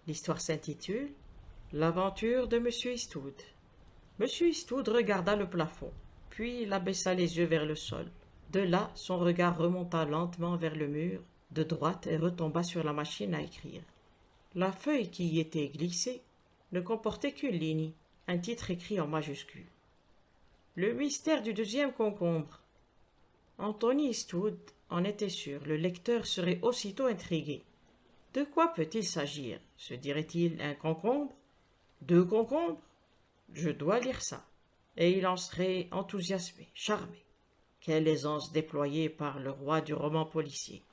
L'histoire s'intitule L'aventure de Monsieur Eastwood. Monsieur Eastwood regarda le plafond, puis il abaissa les yeux vers le sol. De là, son regard remonta lentement vers le mur, de droite et retomba sur la machine à écrire. La feuille qui y était glissée ne comportait qu'une ligne, un titre écrit en majuscule. Le mystère du deuxième concombre. Anthony Eastwood en était sûr, le lecteur serait aussitôt intrigué. De quoi peut-il s'agir? Se dirait-il un concombre? Deux concombres? Je dois lire ça. Et il en serait enthousiasmé, charmé. Quelle aisance déployée par le roi du roman policier.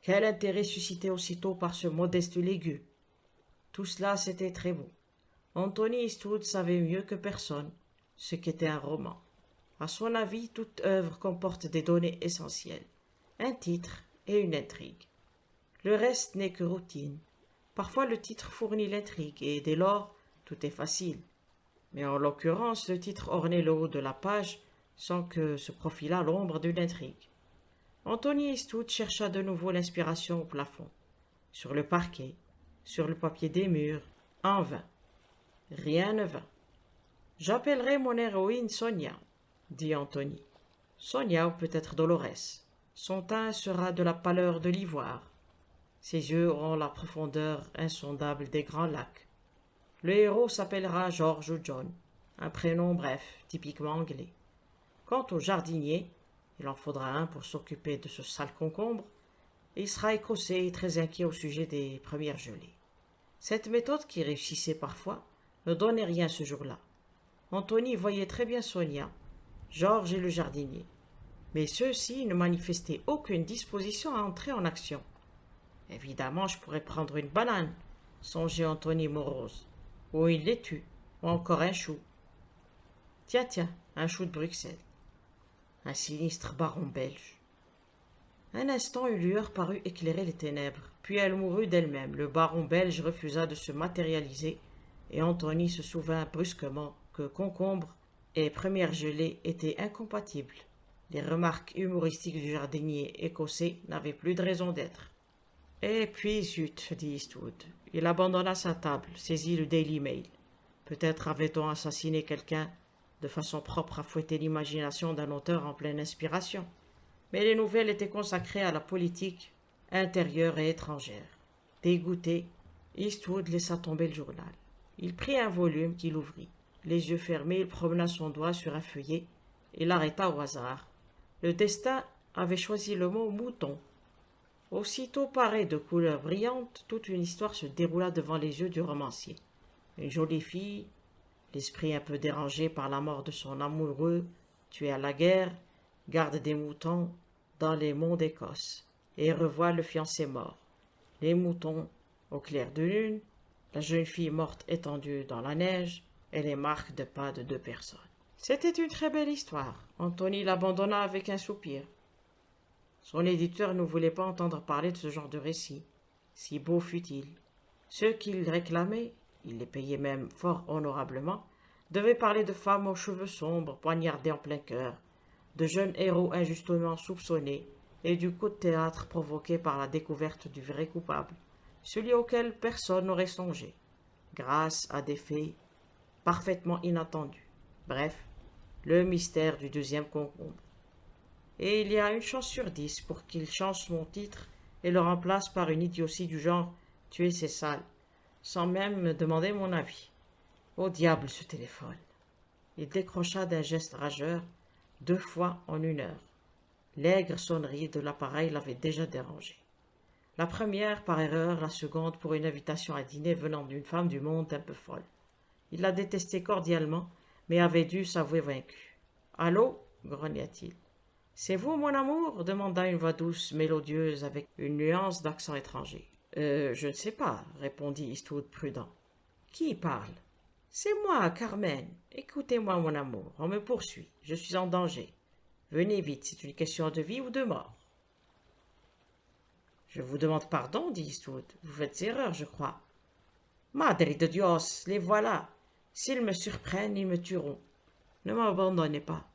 Quel intérêt suscité aussitôt par ce modeste légume. Tout cela, c'était très beau. Anthony Eastwood savait mieux que personne ce qu'était un roman. À son avis, toute œuvre comporte des données essentielles, un titre et une intrigue. Le reste n'est que routine. Parfois le titre fournit l'intrigue et dès lors, tout est facile. Mais en l'occurrence, le titre ornait le haut de la page sans que se profilât l'ombre d'une intrigue. Anthony Eastwood chercha de nouveau l'inspiration au plafond, sur le parquet, sur le papier des murs, en vain. Rien ne vint. J'appellerai mon héroïne Sonia, dit Anthony. Sonia ou peut-être Dolores. Son teint sera de la pâleur de l'ivoire. Ses yeux auront la profondeur insondable des grands lacs. Le héros s'appellera George ou John, un prénom bref, typiquement anglais. Quant au jardinier, il en faudra un pour s'occuper de ce sale concombre, et il sera écossais et très inquiet au sujet des premières gelées. Cette méthode, qui réussissait parfois, ne donnait rien ce jour-là. Anthony voyait très bien Sonia, George et le jardinier, mais ceux-ci ne manifestaient aucune disposition à entrer en action. Évidemment, je pourrais prendre une banane, songeait Anthony morose, ou une laitue, ou encore un chou. Tiens, un chou de Bruxelles. Un sinistre baron belge. Un instant, une lueur parut éclairer les ténèbres, puis elle mourut d'elle-même. Le baron belge refusa de se matérialiser, et Anthony se souvint brusquement que concombre et première gelée étaient incompatibles. Les remarques humoristiques du jardinier écossais n'avaient plus de raison d'être. Et puis, zut, dit Eastwood. Il abandonna sa table, saisit le Daily Mail. Peut-être avait-on assassiné quelqu'un de façon propre à fouetter l'imagination d'un auteur en pleine inspiration. Mais les nouvelles étaient consacrées à la politique intérieure et étrangère. Dégoûté, Eastwood laissa tomber le journal. Il prit un volume qu'il ouvrit. Les yeux fermés, il promena son doigt sur un feuillet et l'arrêta au hasard. Le destin avait choisi le mot mouton. Aussitôt paré de couleurs brillantes, toute une histoire se déroula devant les yeux du romancier. Une jolie fille, l'esprit un peu dérangé par la mort de son amoureux, tué à la guerre, garde des moutons dans les monts d'Écosse, et revoit le fiancé mort. Les moutons au clair de lune, la jeune fille morte étendue dans la neige, et les marques de pas de deux personnes. C'était une très belle histoire. Anthony l'abandonna avec un soupir. Son éditeur ne voulait pas entendre parler de ce genre de récit, si beau fût-il. Ceux qu'il réclamait, il les payait même fort honorablement, devaient parler de femmes aux cheveux sombres, poignardées en plein cœur, de jeunes héros injustement soupçonnés, et du coup de théâtre provoqué par la découverte du vrai coupable, celui auquel personne n'aurait songé, grâce à des faits parfaitement inattendus. Bref, le mystère du deuxième concombre. Et il y a une chance sur 10 pour qu'il change mon titre et le remplace par une idiotie du genre « tuer c'est sale », sans même me demander mon avis. Au diable ce téléphone. Il décrocha d'un geste rageur 2 fois en 1 heure. L'aigre sonnerie de l'appareil l'avait déjà dérangé. La première par erreur, la seconde pour une invitation à dîner venant d'une femme du monde un peu folle. Il la détestait cordialement, mais avait dû s'avouer vaincu. « Allô » grogna-t-il. « C'est vous, mon amour » demanda une voix douce, mélodieuse, avec une nuance d'accent étranger. Je ne sais pas, répondit Eastwood prudent. « Qui parle ?»« C'est moi, Carmen. Écoutez-moi, mon amour, on me poursuit. Je suis en danger. Venez vite, c'est une question de vie ou de mort. »« Je vous demande pardon, dit Eastwood. Vous faites erreur, je crois. »« Madre de Dios, les voilà. S'ils me surprennent, ils me tueront. Ne m'abandonnez pas.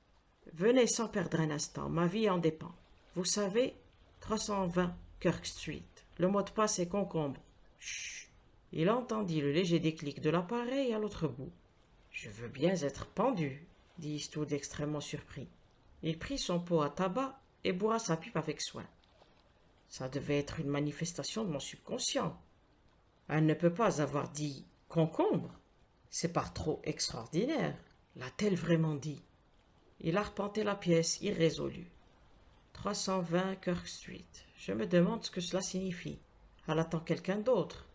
Venez sans perdre un instant, ma vie en dépend. Vous savez, 320 Kirk Street. Le mot de passe est concombre. Chut. Il entendit le léger déclic de l'appareil à l'autre bout. « Je veux bien être pendu, » dit Eastwood extrêmement surpris. Il prit son pot à tabac et bourra sa pipe avec soin. Ça devait être une manifestation de mon subconscient. Elle ne peut pas avoir dit « concombre ». C'est par trop extraordinaire. L'a-t-elle vraiment dit? Il arpentait la pièce, irrésolu. 320 Kirk Street. Je me demande ce que cela signifie. Elle attend quelqu'un d'autre.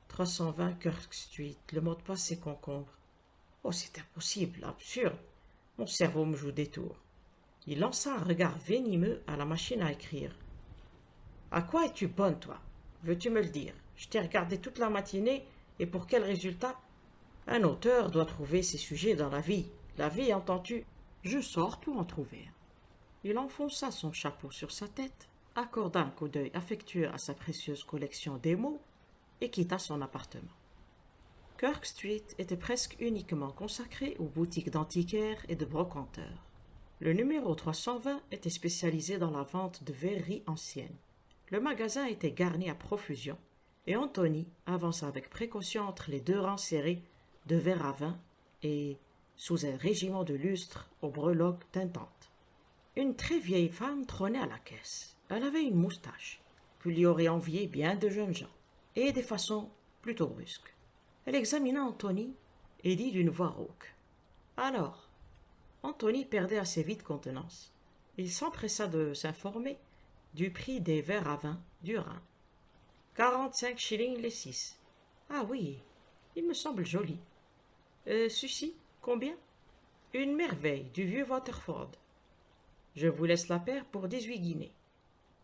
320 Kirk Street. Le mot de passe est concombre. Oh, c'est impossible, absurde. Mon cerveau me joue des tours. Il lança un regard venimeux à la machine à écrire. À quoi es-tu bonne, toi? Veux-tu me le dire? Je t'ai regardé toute la matinée, et pour quel résultat? Un auteur doit trouver ses sujets dans la vie. La vie, entends-tu? Je sors pour en trouver. Il enfonça son chapeau sur sa tête, accorda un coup d'œil affectueux à sa précieuse collection d'émaux et quitta son appartement. Kirk Street était presque uniquement consacré aux boutiques d'antiquaires et de brocanteurs. Le numéro 320 était spécialisé dans la vente de verreries anciennes. Le magasin était garni à profusion, et Anthony avança avec précaution entre les deux rangs serrés de verres à vin et sous un régiment de lustres aux breloques tintantes. Une très vieille femme trônait à la caisse. Elle avait une moustache, que lui auraient envié bien de jeunes gens, et des façons plutôt brusques. Elle examina Anthony et dit d'une voix rauque. « Alors ?» Anthony perdait assez vite contenance. Il s'empressa de s'informer du prix des verres à vin du Rhin. 45 shillings les 6. Ah oui, il me semble joli. Ceci, combien? Une merveille du vieux Waterford. Je vous laisse la paire pour 18 guinées.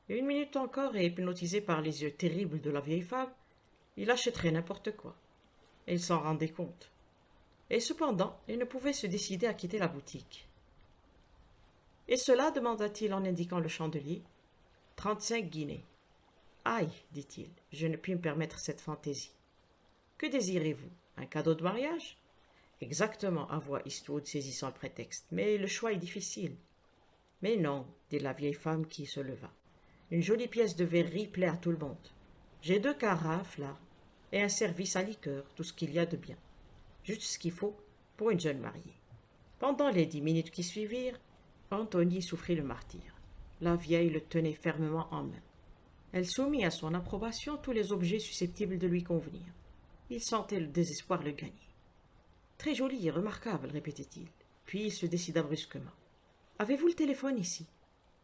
Une minute encore et hypnotisé par les yeux terribles de la vieille femme, il achèterait n'importe quoi. Et il s'en rendait compte. Et cependant, il ne pouvait se décider à quitter la boutique. « Et cela » demanda-t-il en indiquant le chandelier. « 35 guinées. »« Aïe, dit-il, je ne puis me permettre cette fantaisie. »« Que désirez-vous? Un cadeau de mariage ?» ?»« Exactement, avoua Eastwood, saisissant le prétexte, mais le choix est difficile. »« Mais non, dit la vieille femme qui se leva. Une jolie pièce de verrerie plaît à tout le monde. J'ai 2 carafes, là, et un service à liqueur, tout ce qu'il y a de bien. Juste ce qu'il faut pour une jeune mariée. Pendant les 10 minutes qui suivirent, Anthony souffrit le martyre. La vieille le tenait fermement en main. Elle soumit à son approbation tous les objets susceptibles de lui convenir. Il sentait le désespoir le gagner. « Très joli et remarquable, répétait-il. Puis il se décida brusquement. « Avez-vous le téléphone ici ?»«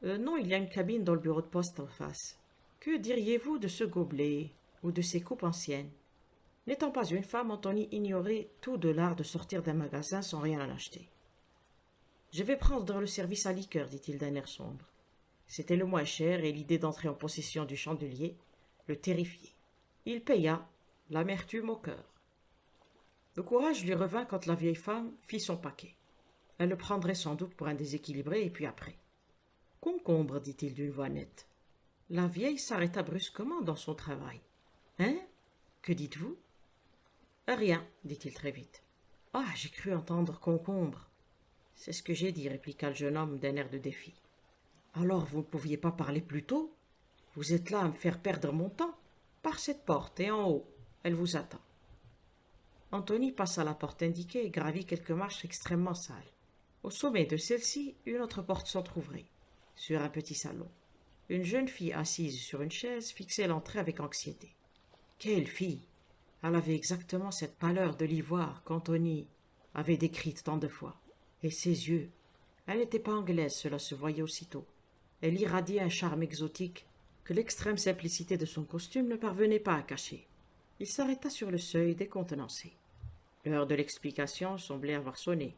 Non, il y a une cabine dans le bureau de poste en face. Que diriez-vous de ce gobelet ou de ces coupes anciennes ?» N'étant pas une femme, Anthony ignorait tout de l'art de sortir d'un magasin sans rien en acheter. « Je vais prendre le service à liqueur, dit-il d'un air sombre. C'était le moins cher et l'idée d'entrer en possession du chandelier le terrifiait. Il paya, l'amertume au cœur. Le courage lui revint quand la vieille femme fit son paquet. Elle le prendrait sans doute pour un déséquilibré et puis après. « Concombre, dit-il d'une voix nette. La vieille s'arrêta brusquement dans son travail. « Hein? Que dites-vous? » « Rien, dit-il très vite. « Ah, j'ai cru entendre concombre. »« C'est ce que j'ai dit, répliqua le jeune homme d'un air de défi. »« Alors vous ne pouviez pas parler plus tôt? Vous êtes là à me faire perdre mon temps. Par cette porte et en haut, elle vous attend. » Anthony passa la porte indiquée et gravit quelques marches extrêmement sales. Au sommet de celle-ci, une autre porte s'entr'ouvrit, sur un petit salon. Une jeune fille assise sur une chaise fixait l'entrée avec anxiété. Quelle fille! Elle avait exactement cette pâleur de l'ivoire qu'Anthony avait décrite tant de fois. Et ses yeux! Elle n'était pas anglaise, cela se voyait aussitôt. Elle irradiait un charme exotique que l'extrême simplicité de son costume ne parvenait pas à cacher. Il s'arrêta sur le seuil, décontenancé. L'heure de l'explication semblait avoir sonné.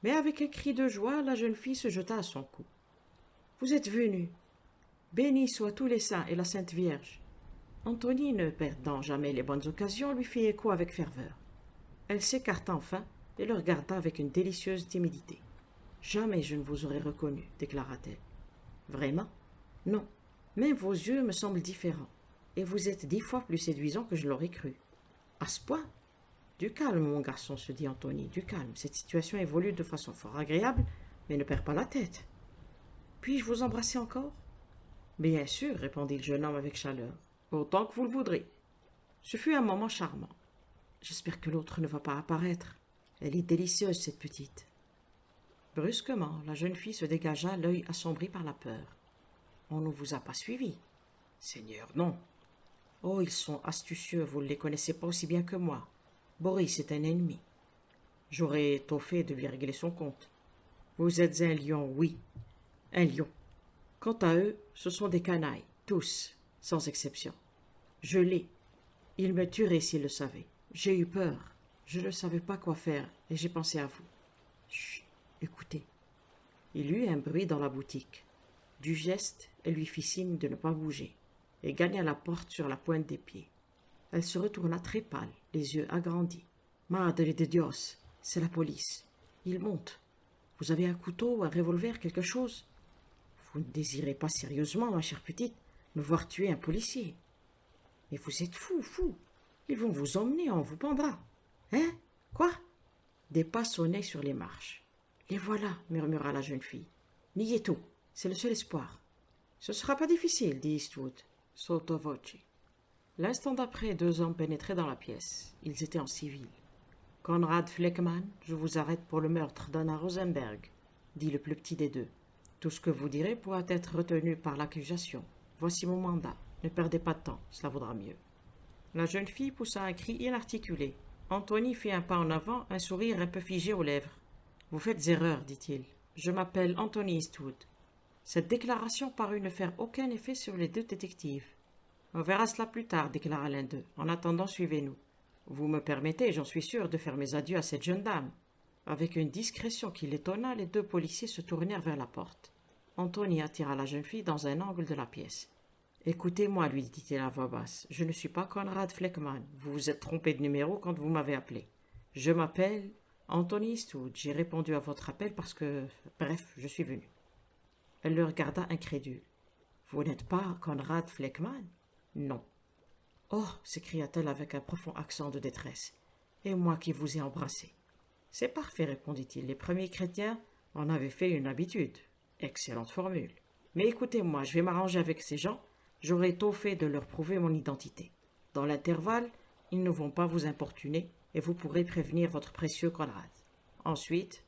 Mais avec un cri de joie, la jeune fille se jeta à son cou. « Vous êtes venu! Bénis soient tous les saints et la Sainte Vierge! » Anthony, ne perdant jamais les bonnes occasions, lui fit écho avec ferveur. Elle s'écarta enfin et le regarda avec une délicieuse timidité. « Jamais je ne vous aurais reconnu, déclara-t-elle. « Vraiment? Non, mais vos yeux me semblent différents, et vous êtes 10 fois plus séduisant que je l'aurais cru. À ce point? Du calme, mon garçon, se dit Anthony, du calme. Cette situation évolue de façon fort agréable, mais ne perds pas la tête. Puis-je vous embrasser encore? Bien sûr, répondit le jeune homme avec chaleur. Autant que vous le voudrez. Ce fut un moment charmant. J'espère que l'autre ne va pas apparaître. Elle est délicieuse, cette petite. Brusquement, la jeune fille se dégagea, l'œil assombri par la peur. On ne vous a pas suivi. Seigneur, non. Oh, ils sont astucieux, vous ne les connaissez pas aussi bien que moi. Boris est un ennemi. J'aurais tôt fait de lui régler son compte. Vous êtes un lion, oui. Un lion. Quant à eux, ce sont des canailles, tous, sans exception. Je l'ai. Ils me tueraient s'ils le savaient. J'ai eu peur. Je ne savais pas quoi faire et j'ai pensé à vous. Chut, écoutez. Il y eut un bruit dans la boutique. Du geste, elle lui fit signe de ne pas bouger et gagna la porte sur la pointe des pieds. Elle se retourna très pâle, les yeux agrandis. « Madre de Dios, c'est la police. Ils montent. Vous avez un couteau, un revolver, quelque chose? Vous ne désirez pas sérieusement, ma chère petite, me voir tuer un policier. Mais vous êtes fou. Ils vont vous emmener, on vous pendra. Hein? Quoi? » Des pas sonnaient sur les marches. « Les voilà, murmura la jeune fille. Niez tout, c'est le seul espoir. Ce sera pas difficile, dit Eastwood, sotto voce. L'instant d'après, 2 hommes pénétraient dans la pièce. Ils étaient en civil. « Conrad Fleckman, je vous arrête pour le meurtre d'Anna Rosenberg, dit le plus petit des deux. Tout ce que vous direz pourra être retenu par l'accusation. Voici mon mandat. Ne perdez pas de temps, cela vaudra mieux. » La jeune fille poussa un cri inarticulé. Anthony fit un pas en avant, un sourire un peu figé aux lèvres. « Vous faites erreur, dit-il. Je m'appelle Anthony Eastwood. » Cette déclaration parut ne faire aucun effet sur les 2 détectives. « On verra cela plus tard, déclara l'un d'eux. En attendant, suivez-nous. Vous me permettez, j'en suis sûr, de faire mes adieux à cette jeune dame. » Avec une discrétion qui l'étonna, les 2 policiers se tournèrent vers la porte. Anthony attira la jeune fille dans un angle de la pièce. « Écoutez-moi, lui dit-il à voix basse. Je ne suis pas Conrad Fleckman. Vous vous êtes trompé de numéro quand vous m'avez appelé. Je m'appelle Anthony Eastwood. J'ai répondu à votre appel parce que... Bref, je suis venu. » Elle le regarda incrédule. « Vous n'êtes pas Conrad Fleckman? »« Non. »« Oh !» s'écria-t-elle avec un profond accent de détresse. « Et moi qui vous ai embrassé. »« C'est parfait, répondit-il. Les premiers chrétiens en avaient fait une habitude. Excellente formule. Mais écoutez-moi, je vais m'arranger avec ces gens. J'aurai tôt fait de leur prouver mon identité. Dans l'intervalle, ils ne vont pas vous importuner et vous pourrez prévenir votre précieux Conrad. Ensuite,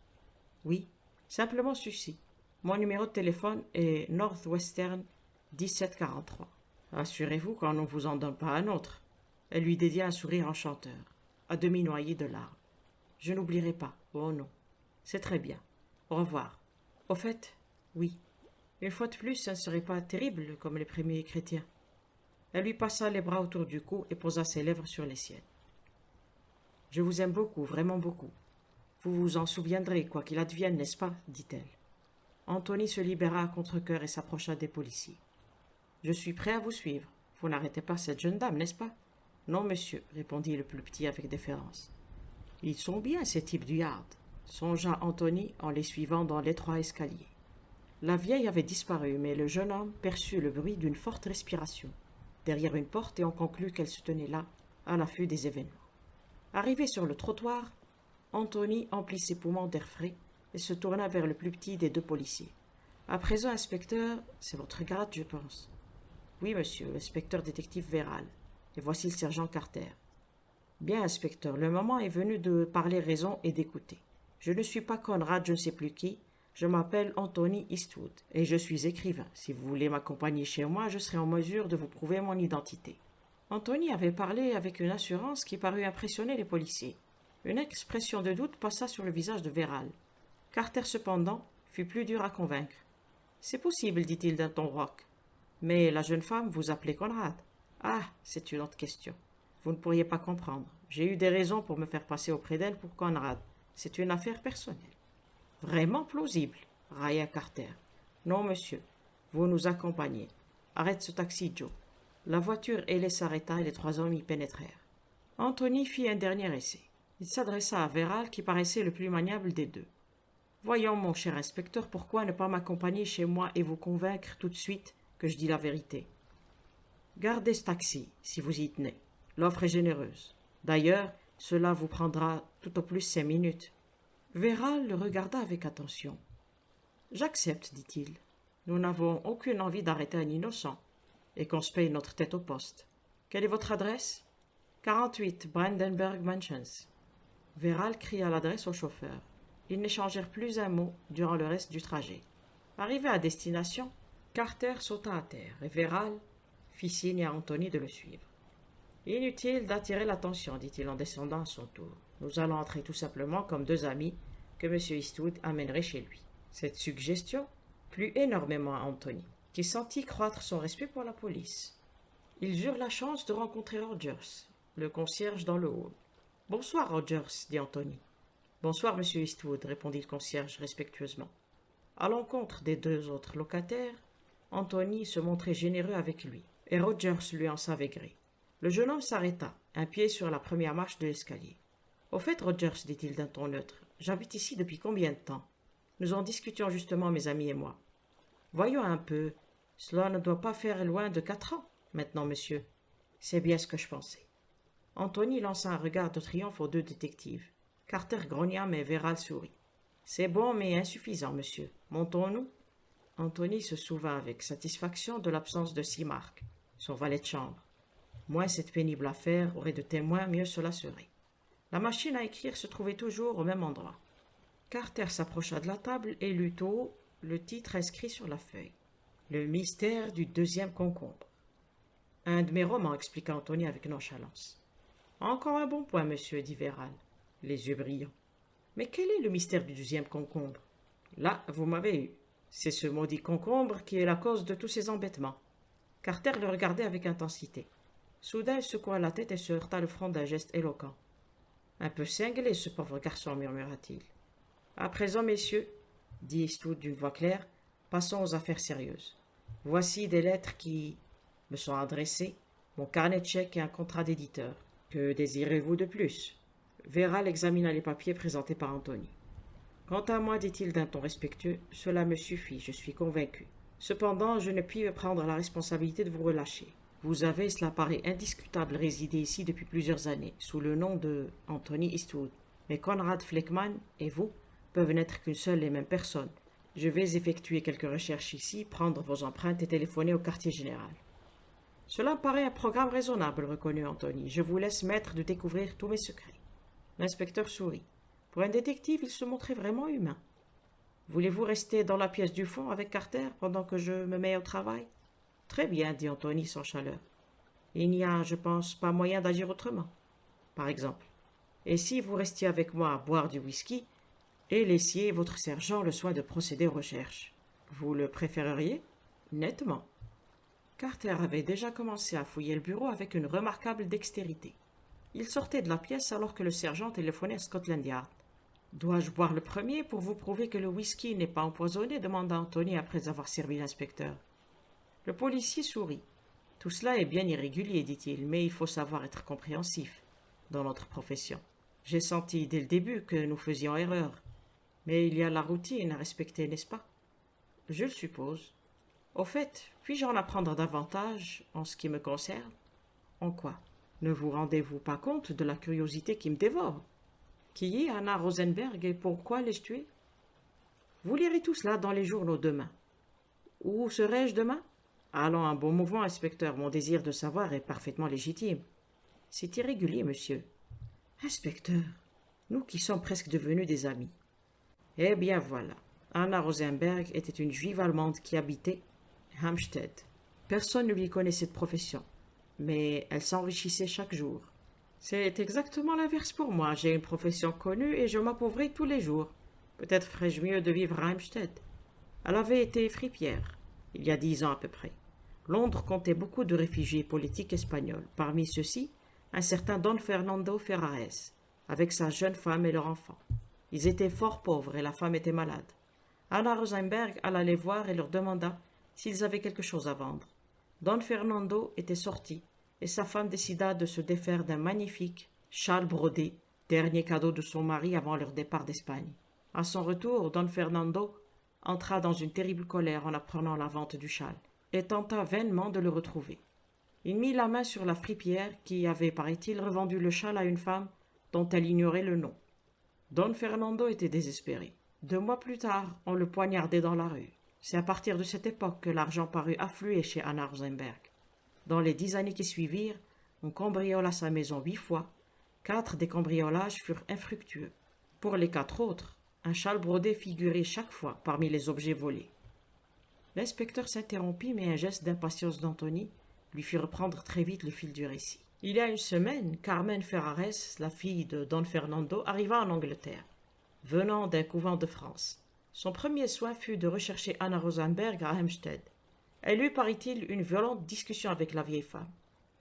oui, simplement ceci. Mon numéro de téléphone est Northwestern 1743. Assurez-vous qu'on ne vous en donne pas un autre. » Elle lui dédia un sourire enchanteur, à demi noyé de larmes. « Je n'oublierai pas. Oh non. C'est très bien. Au revoir. Au fait, oui. Une fois de plus, ça ne serait pas terrible comme les premiers chrétiens. » Elle lui passa les bras autour du cou et posa ses lèvres sur les siennes. « Je vous aime beaucoup, vraiment beaucoup. Vous vous en souviendrez, quoi qu'il advienne, n'est-ce pas ?» dit-elle. Anthony se libéra à contre-cœur et s'approcha des policiers. « Je suis prêt à vous suivre. Vous n'arrêtez pas cette jeune dame, n'est-ce pas ?»« Non, monsieur, » répondit le plus petit avec déférence. « Ils sont bien, ces types du Yard, » songea Anthony en les suivant dans l'étroit escalier. La vieille avait disparu, mais le jeune homme perçut le bruit d'une forte respiration derrière une porte et on conclut qu'elle se tenait là, à l'affût des événements. Arrivé sur le trottoir, Anthony emplit ses poumons d'air frais et se tourna vers le plus petit des 2 policiers. « À présent, inspecteur, c'est votre grade, je pense. »« Oui, monsieur, l'inspecteur détective Véral. Et voici le sergent Carter. »« Bien, inspecteur, le moment est venu de parler raison et d'écouter. Je ne suis pas Conrad, je ne sais plus qui. Je m'appelle Anthony Eastwood et je suis écrivain. Si vous voulez m'accompagner chez moi, je serai en mesure de vous prouver mon identité. » Anthony avait parlé avec une assurance qui parut impressionner les policiers. Une expression de doute passa sur le visage de Véral. Carter, cependant, fut plus dur à convaincre. « C'est possible, dit-il d'un ton rauque. Mais la jeune femme vous appelait Conrad. Ah, c'est une autre question. Vous ne pourriez pas comprendre. J'ai eu des raisons pour me faire passer auprès d'elle pour Conrad. C'est une affaire personnelle. » « Vraiment plausible, » railla Carter. « Non, monsieur, vous nous accompagnez. Arrête ce taxi, Joe. » La voiture ailée s'arrêta et les 3 hommes y pénétrèrent. Anthony fit un dernier essai. Il s'adressa à Véral qui paraissait le plus maniable des 2. « Voyons, mon cher inspecteur, pourquoi ne pas m'accompagner chez moi et vous convaincre tout de suite que je dis la vérité. Gardez ce taxi, si vous y tenez. L'offre est généreuse. D'ailleurs, cela vous prendra tout au plus 5 minutes. » Véral le regarda avec attention. « J'accepte, dit-il. Nous n'avons aucune envie d'arrêter un innocent et qu'on se paye notre tête au poste. Quelle est votre adresse ? 48 Brandenburg Mansions. Véral cria l'adresse au chauffeur. Ils n'échangèrent plus un mot durant le reste du trajet. Arrivé à destination, Carter sauta à terre et Véral fit signe à Anthony de le suivre. Inutile d'attirer l'attention, dit-il en descendant à son tour. Nous allons entrer tout simplement comme deux amis que M. Eastwood amènerait chez lui. Cette suggestion plut énormément à Anthony, qui sentit croître son respect pour la police. Ils eurent la chance de rencontrer Rogers, le concierge, dans le hall. « Bonsoir, Rogers, dit Anthony. « Bonsoir, Monsieur Eastwood, répondit le concierge respectueusement. À l'encontre des deux autres locataires, Anthony se montrait généreux avec lui, et Rogers lui en savait gré. Le jeune homme s'arrêta, un pied sur la première marche de l'escalier. « Au fait, Rogers, dit-il d'un ton neutre, j'habite ici depuis combien de temps? Nous en discutions justement, mes amis et moi. Voyons un peu, cela ne doit pas faire loin de 4 ans, maintenant, monsieur. C'est bien ce que je pensais. » Anthony lança un regard de triomphe aux deux détectives. Carter grogna, mais Véral sourit. « C'est bon, mais insuffisant, monsieur. Montons-nous » Anthony se souvint avec satisfaction de l'absence de Simark, son valet de chambre. Moins cette pénible affaire aurait de témoins, mieux cela serait. La machine à écrire se trouvait toujours au même endroit. Carter s'approcha de la table et lut haut le titre inscrit sur la feuille. « Le mystère du deuxième concombre. » « Un de mes romans, expliqua Anthony avec nonchalance. « Encore un bon point, monsieur, dit Véral, les yeux brillants. Mais quel est le mystère du deuxième concombre? Là, vous m'avez eu. C'est ce maudit concombre qui est la cause de tous ces embêtements. » Carter le regardait avec intensité. Soudain, il secoua la tête et se heurta le front d'un geste éloquent. « Un peu cinglé, ce pauvre garçon, murmura-t-il. « À présent, messieurs, dit Eastwood d'une voix claire, passons aux affaires sérieuses. Voici des lettres qui me sont adressées, mon carnet de chèques et un contrat d'éditeur. Que désirez-vous de plus? » Véral examina les papiers présentés par Anthony. « Quant à moi, dit-il d'un ton respectueux, cela me suffit, je suis convaincu. Cependant, je ne puis prendre la responsabilité de vous relâcher. Vous avez, cela paraît indiscutable, résidé ici depuis plusieurs années, sous le nom de Anthony Eastwood. Mais Conrad Fleckman et vous peuvent n'être qu'une seule et même personne. Je vais effectuer quelques recherches ici, prendre vos empreintes et téléphoner au quartier général. » « Cela paraît un programme raisonnable, reconnut Anthony. Je vous laisse maître de découvrir tous mes secrets. » L'inspecteur sourit. Pour un détective, il se montrait vraiment humain. « Voulez-vous rester dans la pièce du fond avec Carter pendant que je me mets au travail? »« Très bien, dit Anthony sans chaleur. Il n'y a, je pense, pas moyen d'agir autrement. Par exemple, et si vous restiez avec moi à boire du whisky et laissiez votre sergent le soin de procéder aux recherches? Vous le préféreriez? » Nettement. Carter avait déjà commencé à fouiller le bureau avec une remarquable dextérité. Il sortait de la pièce alors que le sergent téléphonait à Scotland Yard. « Dois-je boire le premier pour vous prouver que le whisky n'est pas empoisonné » demanda Anthony après avoir servi l'inspecteur. Le policier sourit. « Tout cela est bien irrégulier, dit-il, mais il faut savoir être compréhensif dans notre profession. J'ai senti dès le début que nous faisions erreur. Mais il y a la routine à respecter, n'est-ce pas? » « Je le suppose. » « Au fait, puis-je en apprendre davantage en ce qui me concerne? »« En quoi? Ne vous rendez-vous pas compte de la curiosité qui me dévore? Qui est Anna Rosenberg et pourquoi l'ai-je tuée? Vous lirez tout cela dans les journaux demain. Où serai-je demain? Allons, un bon mouvement, inspecteur. Mon désir de savoir est parfaitement légitime. C'est irrégulier, monsieur. Inspecteur, nous qui sommes presque devenus des amis. Eh bien voilà, Anna Rosenberg était une juive allemande qui habitait Hampstead. Personne ne lui connaissait de profession, mais elle s'enrichissait chaque jour. C'est exactement l'inverse pour moi. J'ai une profession connue et je m'appauvris tous les jours. Peut-être ferais-je mieux de vivre à Hampstead. Elle avait été fripière, il y a 10 ans à peu près. Londres comptait beaucoup de réfugiés politiques espagnols. Parmi ceux-ci, un certain Don Fernando Ferrares, avec sa jeune femme et leur enfant. Ils étaient fort pauvres et la femme était malade. Anna Rosenberg alla les voir et leur demanda s'ils avaient quelque chose à vendre. Don Fernando était sorti et sa femme décida de se défaire d'un magnifique châle brodé, dernier cadeau de son mari avant leur départ d'Espagne. À son retour, Don Fernando entra dans une terrible colère en apprenant la vente du châle et tenta vainement de le retrouver. Il mit la main sur la fripière qui avait, paraît-il, revendu le châle à une femme dont elle ignorait le nom. Don Fernando était désespéré. 2 mois plus tard, on le poignardait dans la rue. C'est à partir de cette époque que l'argent parut affluer chez Anna Rosenberg. Dans les 10 années qui suivirent, On cambriola sa maison 8 fois. 4 des cambriolages furent infructueux. Pour les 4 autres, un châle brodé figurait chaque fois parmi les objets volés. L'inspecteur s'interrompit, mais un geste d'impatience d'Anthony lui fit reprendre très vite le fil du récit. Il y a une semaine, Carmen Ferrares, la fille de Don Fernando, arriva en Angleterre, venant d'un couvent de France. Son premier soin fut de rechercher Anna Rosenberg à Hampstead. Elle eut, paraît-il, une violente discussion avec la vieille femme.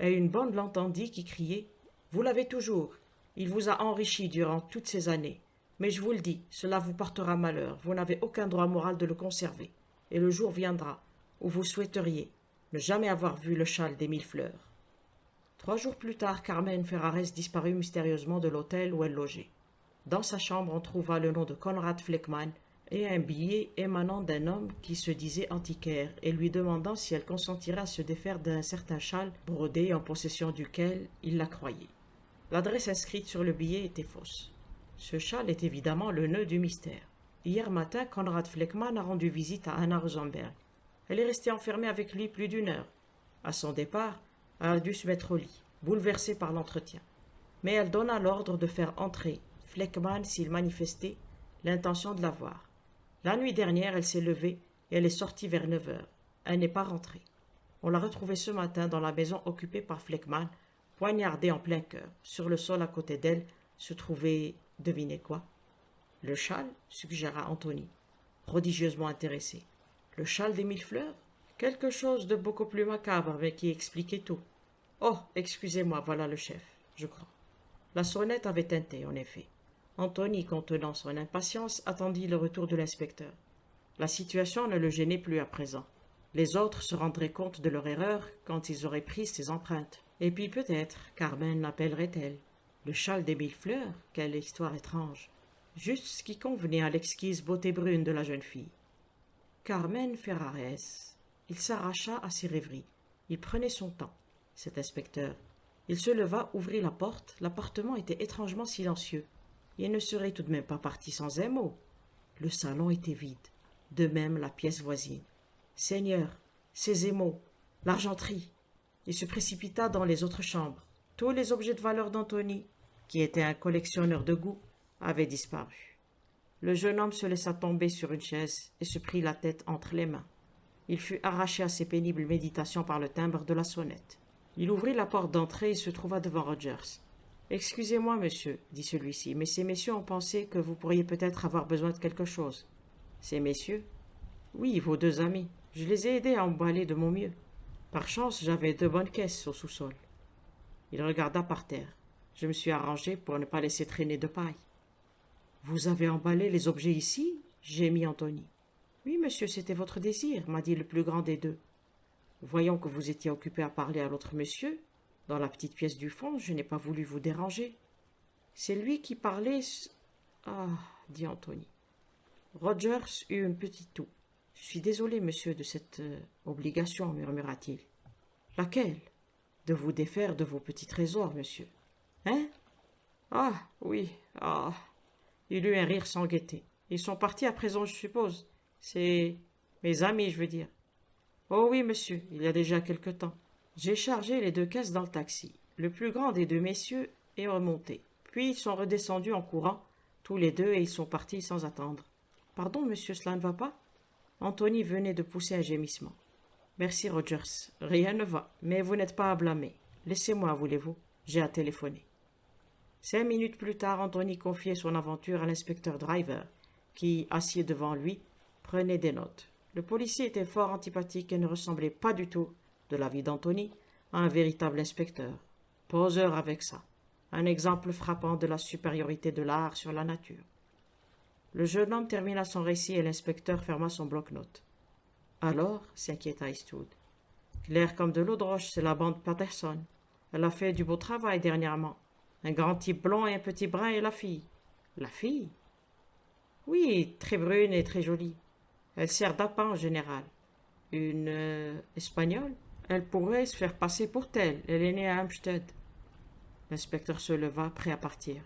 Et une bonne l'entendit qui criait « Vous l'avez toujours. Il vous a enrichi durant toutes ces années. Mais je vous le dis, cela vous portera malheur. Vous n'avez aucun droit moral de le conserver. Et le jour viendra où vous souhaiteriez ne jamais avoir vu le châle des 1000 fleurs. » 3 jours plus tard, Carmen Ferrares disparut mystérieusement de l'hôtel où elle logeait. Dans sa chambre, on trouva le nom de Conrad Fleckmann et un billet émanant d'un homme qui se disait antiquaire et lui demandant si elle consentirait à se défaire d'un certain châle brodé en possession duquel il la croyait. L'adresse inscrite sur le billet était fausse. Ce châle est évidemment le nœud du mystère. Hier matin, Conrad Fleckmann a rendu visite à Anna Rosenberg. Elle est restée enfermée avec lui plus d'1 heure. À son départ, elle a dû se mettre au lit, bouleversée par l'entretien. Mais elle donna l'ordre de faire entrer Fleckmann s'il manifestait l'intention de la voir. La nuit dernière, elle s'est levée et elle est sortie vers 9 heures. Elle n'est pas rentrée. On l'a retrouvée ce matin dans la maison occupée par Fleckmann, poignardée en plein cœur. Sur le sol à côté d'elle se trouvait, devinez quoi? Le châle, suggéra Anthony, prodigieusement intéressé. Le châle des 1000 fleurs? Quelque chose de beaucoup plus macabre, mais qui expliquait tout. Oh, excusez-moi, voilà le chef, je crois. La sonnette avait tinté, en effet. Anthony, contenant son impatience, attendit le retour de l'inspecteur. La situation ne le gênait plus à présent. Les autres se rendraient compte de leur erreur quand ils auraient pris ses empreintes. Et puis peut-être, Carmen l'appellerait-elle. Le châle des 1000 fleurs? Quelle histoire étrange. Juste ce qui convenait à l'exquise beauté brune de la jeune fille. Carmen Ferrares. Il s'arracha à ses rêveries. Il prenait son temps, cet inspecteur. Il se leva, ouvrit la porte. L'appartement était étrangement silencieux. Il ne serait tout de même pas parti sans un mot. Le salon était vide, de même la pièce voisine. Seigneur, ces émaux, l'argenterie. Il se précipita dans les autres chambres. Tous les objets de valeur d'Anthony, qui était un collectionneur de goût, avaient disparu. Le jeune homme se laissa tomber sur une chaise et se prit la tête entre les mains. Il fut arraché à ses pénibles méditations par le timbre de la sonnette. Il ouvrit la porte d'entrée et se trouva devant Rogers. « Excusez-moi, monsieur, dit celui-ci, mais ces messieurs ont pensé que vous pourriez peut-être avoir besoin de quelque chose. »« Ces messieurs ?»« Oui, vos 2 amis. Je les ai aidés à emballer de mon mieux. Par chance, j'avais 2 bonnes caisses au sous-sol. » Il regarda par terre. Je me suis arrangé pour ne pas laisser traîner de paille. « Vous avez emballé les objets ici ?» gémit Anthony. « Oui, monsieur, c'était votre désir, m'a dit le plus grand des 2. Voyant que vous étiez occupé à parler à l'autre monsieur, dans la petite pièce du fond, je n'ai pas voulu vous déranger. C'est lui qui parlait... Ah, dit Anthony. Rogers eut une petite toux. Je suis désolé, monsieur, de cette obligation, murmura-t-il. Laquelle? De vous défaire de vos petits trésors, monsieur. Hein? Ah, oui, ah. Il eut un rire sans gaieté. Ils sont partis à présent, je suppose. C'est mes amis, je veux dire. Oh oui, monsieur, il y a déjà quelque temps. J'ai chargé les 2 caisses dans le taxi. Le plus grand des 2 messieurs est remonté. Puis ils sont redescendus en courant, tous les 2, et ils sont partis sans attendre. Pardon, monsieur, cela ne va pas? Anthony venait de pousser un gémissement. Merci, Rogers. Rien ne va, mais vous n'êtes pas à blâmer. Laissez-moi, voulez-vous? J'ai à téléphoner. 5 minutes plus tard, Anthony confiait son aventure à l'inspecteur Driver, qui, assis devant lui, prenait des notes. Le policier était fort antipathique et ne ressemblait pas du tout, de l'avis d'Anthony, à un véritable inspecteur. Poseur avec ça. Un exemple frappant de la supériorité de l'art sur la nature. Le jeune homme termina son récit et l'inspecteur ferma son bloc-notes. Alors, s'inquiéta Eastwood. Clair comme de l'eau de roche, c'est la bande Patterson. Elle a fait du beau travail dernièrement. Un grand type blond et un petit brun et la fille. La fille? Oui, très brune et très jolie. Elle sert d'appât en général. Une Espagnole? Elle pourrait se faire passer pour telle. Elle est née à Hampstead. L'inspecteur se leva, prêt à partir.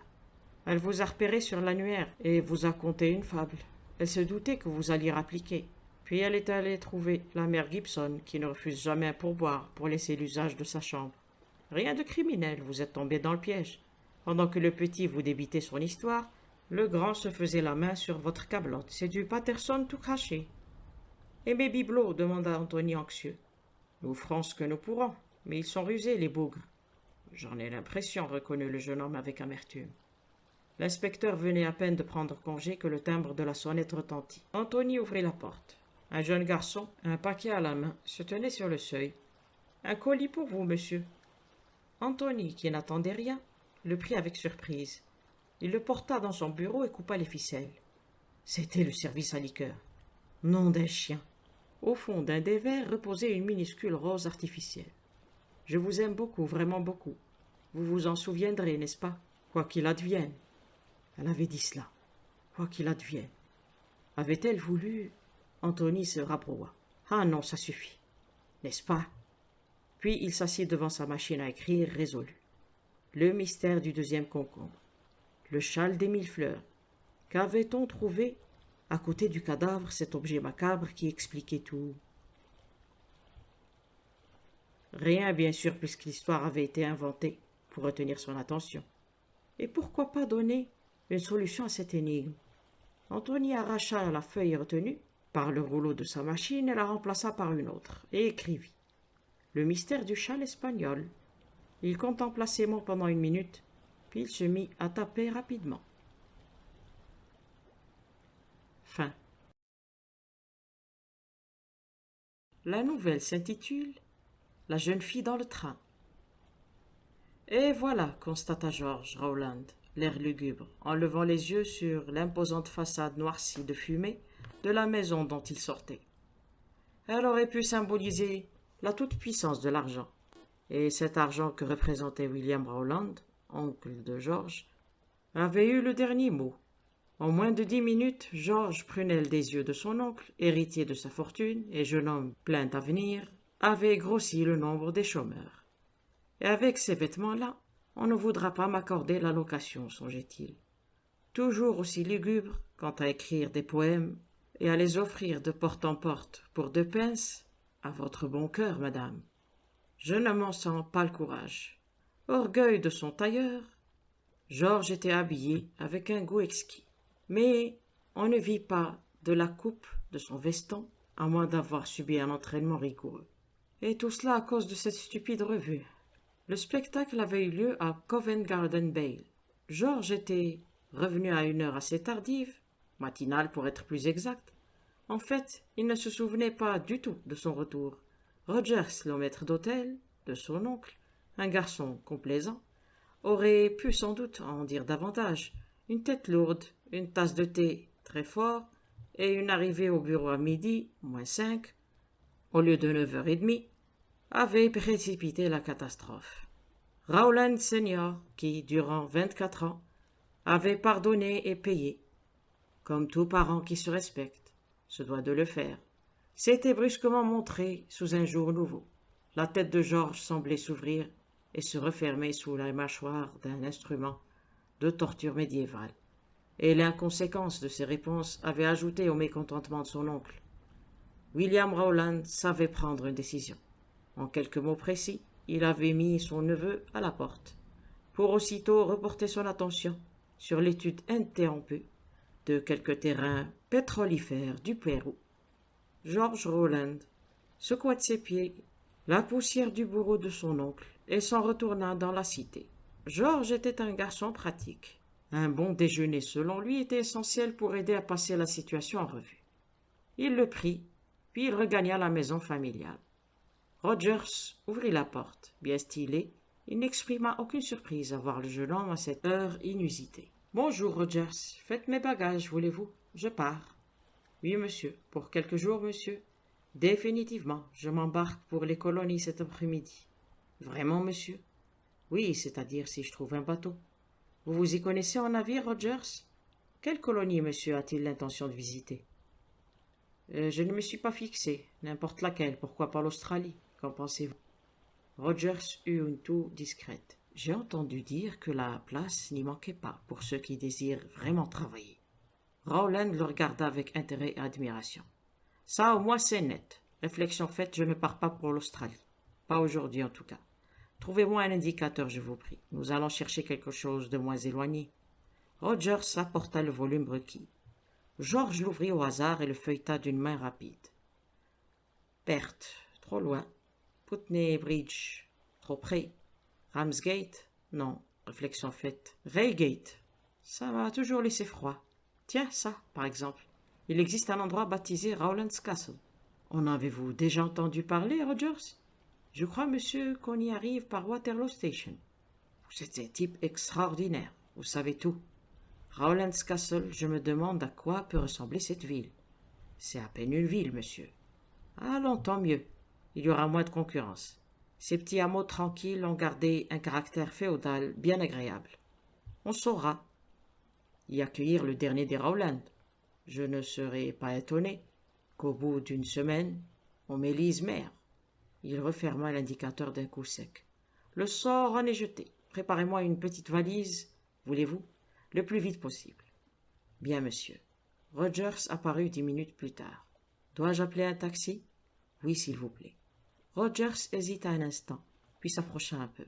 Elle vous a repéré sur l'annuaire et vous a conté une fable. Elle se doutait que vous alliez rappliquer. Puis elle est allée trouver la mère Gibson, qui ne refuse jamais un pourboire pour laisser l'usage de sa chambre. Rien de criminel, vous êtes tombé dans le piège. Pendant que le petit vous débitait son histoire, le grand se faisait la main sur votre câblotte. C'est du Patterson tout craché. Et mes bibelots demanda Anthony anxieux. Nous ferons ce que nous pourrons, mais ils sont rusés, les bougres. J'en ai l'impression, reconnut le jeune homme avec amertume. L'inspecteur venait à peine de prendre congé que le timbre de la sonnette retentit. Anthony ouvrit la porte. Un jeune garçon, un paquet à la main, se tenait sur le seuil. Un colis pour vous, monsieur. Anthony, qui n'attendait rien, le prit avec surprise. Il le porta dans son bureau et coupa les ficelles. C'était le service à liqueur. Nom d'un chien. Au fond d'un des verres reposait une minuscule rose artificielle. Je vous aime beaucoup, vraiment beaucoup. Vous vous en souviendrez, n'est-ce pas? Quoi qu'il advienne. Elle avait dit cela. Quoi qu'il advienne. Avait-elle voulu... Anthony se rabroua. Ah non, ça suffit. N'est-ce pas? Puis il s'assit devant sa machine à écrire, résolu. Le mystère du deuxième concombre. Le châle des 1000 fleurs. Qu'avait-on trouvé à côté du cadavre, cet objet macabre qui expliquait tout? Rien, bien sûr, puisque l'histoire avait été inventée pour retenir son attention. Et pourquoi pas donner une solution à cette énigme? Anthony arracha la feuille retenue par le rouleau de sa machine et la remplaça par une autre, et écrivit. Le mystère du châle espagnol. Il contempla ces mots pendant 1 minute, puis il se mit à taper rapidement. Fin. La nouvelle s'intitule La jeune fille dans le train. Et voilà, constata George Rowland, l'air lugubre, en levant les yeux sur l'imposante façade noircie de fumée de la maison dont il sortait. Elle aurait pu symboliser la toute-puissance de l'argent, et cet argent que représentait William Rowland, oncle de George, avait eu le dernier mot. En moins de 10 minutes, George prunelle des yeux de son oncle, héritier de sa fortune et jeune homme plein d'avenir, avait grossi le nombre des chômeurs. Et avec ces vêtements-là, on ne voudra pas m'accorder la location, songeait-il. Toujours aussi lugubre quant à écrire des poèmes et à les offrir de porte en porte pour 2 pence, à votre bon cœur, madame. Je ne m'en sens pas le courage. Orgueil de son tailleur, George était habillé avec un goût exquis. Mais on ne vit pas de la coupe de son veston, à moins d'avoir subi un entraînement rigoureux. Et tout cela à cause de cette stupide revue. Le spectacle avait eu lieu à Covent Garden Bale. George était revenu à une heure assez tardive, matinale pour être plus exact. En fait, il ne se souvenait pas du tout de son retour. Rogers, le maître d'hôtel, de son oncle, un garçon complaisant, aurait pu sans doute en dire davantage. Une tête lourde, une tasse de thé très fort, et une arrivée au bureau à midi, -5, au lieu de 9h30, avait précipité la catastrophe. Rowland Senior, qui, durant 24 ans, avait pardonné et payé, comme tout parent qui se respecte, se doit de le faire, s'était brusquement montré sous un jour nouveau. La tête de George semblait s'ouvrir et se refermer sous la mâchoire d'un instrument de torture médiévale, et l'inconséquence de ses réponses avait ajouté au mécontentement de son oncle. William Rowland savait prendre une décision. En quelques mots précis, il avait mis son neveu à la porte, pour aussitôt reporter son attention sur l'étude interrompue de quelques terrains pétrolifères du Pérou. George Rowland secoua de ses pieds la poussière du bourreau de son oncle et s'en retourna dans la cité. George était un garçon pratique. Un bon déjeuner, selon lui, était essentiel pour aider à passer la situation en revue. Il le prit, puis il regagna la maison familiale. Rogers ouvrit la porte. Bien stylé, il n'exprima aucune surprise à voir le jeune homme à cette heure inusitée. « Bonjour, Rogers. Faites mes bagages, voulez-vous? Je pars. »« Oui, monsieur. Pour quelques jours, monsieur. »« Définitivement. Je m'embarque pour les colonies cet après-midi. »« Vraiment, monsieur? »« Oui, c'est-à-dire si je trouve un bateau. »« Vous vous y connaissez en navire, Rogers? »« Quelle colonie, monsieur, a-t-il l'intention de visiter? » Je ne me suis pas fixé. N'importe laquelle. Pourquoi pas l'Australie? Qu'en pensez-vous? Rogers eut une toux discrète. J'ai entendu dire que la place n'y manquait pas pour ceux qui désirent vraiment travailler. Rowland le regarda avec intérêt et admiration. Ça, au moins, c'est net. Réflexion faite, je ne pars pas pour l'Australie. Pas aujourd'hui, en tout cas. Trouvez-moi un indicateur, je vous prie. Nous allons chercher quelque chose de moins éloigné. Rogers apporta le volume requis. George l'ouvrit au hasard et le feuilleta d'une main rapide. Perth, trop loin. Putney Bridge, trop près. Ramsgate, non, réflexion faite. Reigate, ça m'a toujours laissé froid. Tiens, ça, par exemple. Il existe un endroit baptisé Rowland's Castle. En avez-vous déjà entendu parler, Rogers? Je crois, monsieur, qu'on y arrive par Waterloo Station. Vous êtes un type extraordinaire, vous savez tout. Rowland's Castle, je me demande à quoi peut ressembler cette ville. C'est à peine une ville, monsieur. Allons, tant mieux. Il y aura moins de concurrence. Ces petits hameaux tranquilles ont gardé un caractère féodal bien agréable. On saura y accueillir le dernier des Rowland. Je ne serais pas étonné qu'au bout d'une semaine, on m'élise maire. Il referma l'indicateur d'un coup sec. Le sort en est jeté. Préparez-moi une petite valise, voulez-vous, le plus vite possible. Bien, monsieur. Rogers apparut 10 minutes plus tard. Dois-je appeler un taxi? Oui, s'il vous plaît. Rogers hésita un instant, puis s'approcha un peu.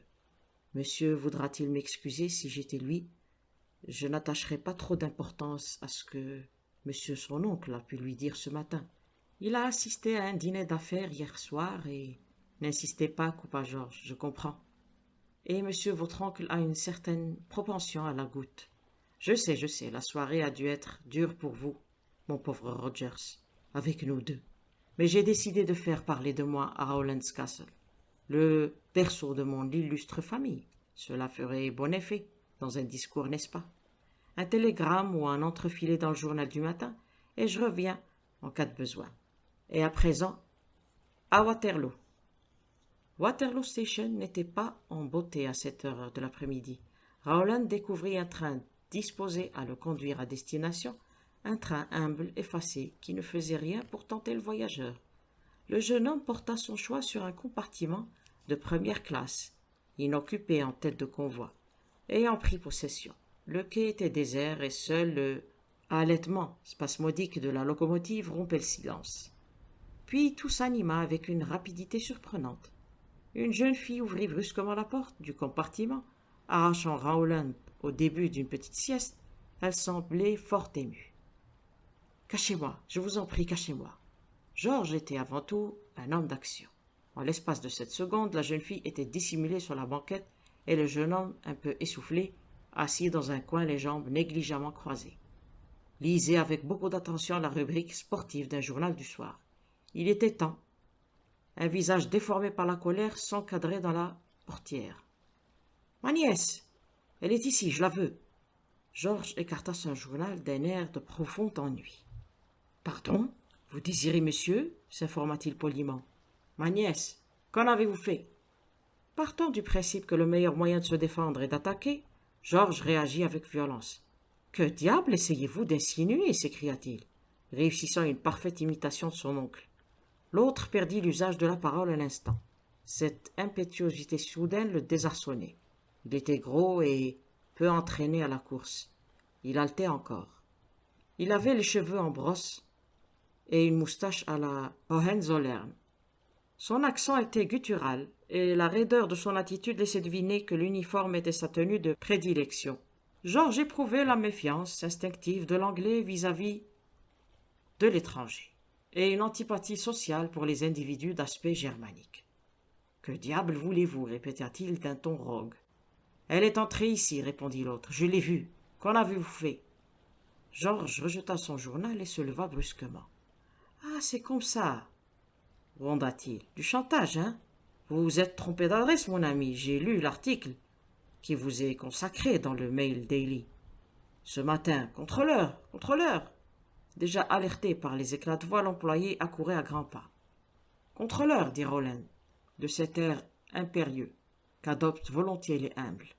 Monsieur voudra-t-il m'excuser si j'étais lui? Je n'attacherai pas trop d'importance à ce que monsieur son oncle a pu lui dire ce matin. Il a assisté à un dîner d'affaires hier soir et n'insistez pas, coupa George, je comprends. Et monsieur votre oncle a une certaine propension à la goutte. Je sais, la soirée a dû être dure pour vous, mon pauvre Rogers, avec nous deux. Mais j'ai décidé de faire parler de moi à Rowland's Castle, le berceau de mon illustre famille. Cela ferait bon effet dans un discours, n'est-ce pas? Un télégramme ou un entrefilet dans le journal du matin, et je reviens en cas de besoin. Et à présent, à Waterloo. Waterloo Station n'était pas en beauté à cette heure de l'après-midi. Rowland découvrit un train disposé à le conduire à destination, un train humble, effacé, qui ne faisait rien pour tenter le voyageur. Le jeune homme porta son choix sur un compartiment de première classe, inoccupé en tête de convoi, et en prit possession. Le quai était désert et seul le halètement spasmodique de la locomotive rompait le silence. Puis tout s'anima avec une rapidité surprenante. Une jeune fille ouvrit brusquement la porte du compartiment, arrachant Rowland au début d'une petite sieste. Elle semblait fort émue. « Cachez-moi, je vous en prie, cachez-moi. » George était avant tout un homme d'action. En l'espace de 7 secondes, la jeune fille était dissimulée sur la banquette et le jeune homme, un peu essoufflé, assis dans un coin, les jambes négligemment croisées. Lisait avec beaucoup d'attention la rubrique sportive d'un journal du soir. Il était temps. Un visage déformé par la colère s'encadrait dans la portière. « Ma nièce, elle est ici, je la veux. » Georges écarta son journal d'un air de profond ennui. « Pardon, vous désirez monsieur ?» s'informa-t-il poliment. « Ma nièce, qu'en avez-vous fait ?» Partant du principe que le meilleur moyen de se défendre est d'attaquer, Georges réagit avec violence. « Que diable essayez-vous d'insinuer » s'écria-t-il, réussissant une parfaite imitation de son oncle. L'autre perdit l'usage de la parole un instant. Cette impétuosité soudaine le désarçonnait. Il était gros et peu entraîné à la course. Il haletait encore. Il avait les cheveux en brosse et une moustache à la Hohenzollern. Son accent était guttural et la raideur de son attitude laissait deviner que l'uniforme était sa tenue de prédilection. Georges éprouvait la méfiance instinctive de l'anglais vis-à-vis de l'étranger et une antipathie sociale pour les individus d'aspect germanique. « Que diable voulez-vous » répéta-t-il d'un ton rogue. « Elle est entrée ici, répondit l'autre. Je l'ai vue. Qu'en avez-vous fait » Georges rejeta son journal et se leva brusquement. « Ah, c'est comme ça » gronda-t-il. « Du chantage, hein? Vous vous êtes trompé d'adresse, mon ami. J'ai lu l'article qui vous est consacré dans le Mail Daily. Ce matin, contrôleur, contrôleur !» Déjà alerté par les éclats de voix, l'employé accourait à grands pas. « Contrôleur, dit Rowland, de cet air impérieux qu'adoptent volontiers les humbles.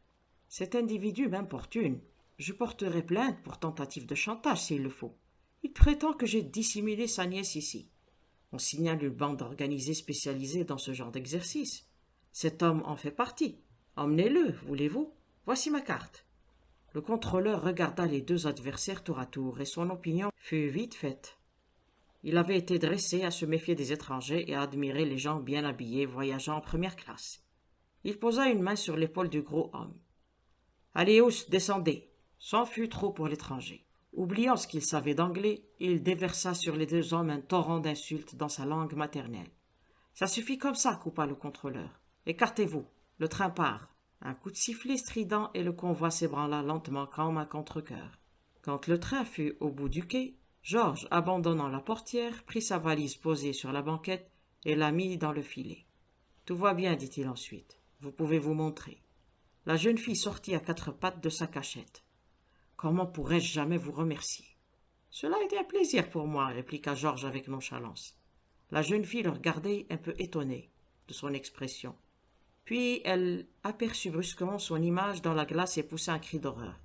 Cet individu m'importune. Je porterai plainte pour tentative de chantage s'il le faut. Il prétend que j'ai dissimulé sa nièce ici. On signale une bande organisée spécialisée dans ce genre d'exercice. Cet homme en fait partie. Emmenez-le, voulez-vous? Voici ma carte. » Le contrôleur regarda les deux adversaires tour à tour et son opinion fut vite faite. Il avait été dressé à se méfier des étrangers et à admirer les gens bien habillés voyageant en première classe. Il posa une main sur l'épaule du gros homme. « Allez, Ous, descendez !» C'en fut trop pour l'étranger. Oubliant ce qu'il savait d'anglais, il déversa sur les deux hommes un torrent d'insultes dans sa langue maternelle. « Ça suffit comme ça, » coupa le contrôleur. « Écartez-vous, le train part. » Un coup de sifflet strident et le convoi s'ébranla lentement comme un contre-cœur. Quand le train fut au bout du quai, Georges, abandonnant la portière, prit sa valise posée sur la banquette et la mit dans le filet. « Tout va bien, dit-il ensuite. Vous pouvez vous montrer. » La jeune fille sortit à quatre pattes de sa cachette. « Comment pourrais-je jamais vous remercier ?»« Cela a été un plaisir pour moi, » répliqua Georges avec nonchalance. La jeune fille le regardait un peu étonnée de son expression. Puis elle aperçut brusquement son image dans la glace et poussa un cri d'horreur.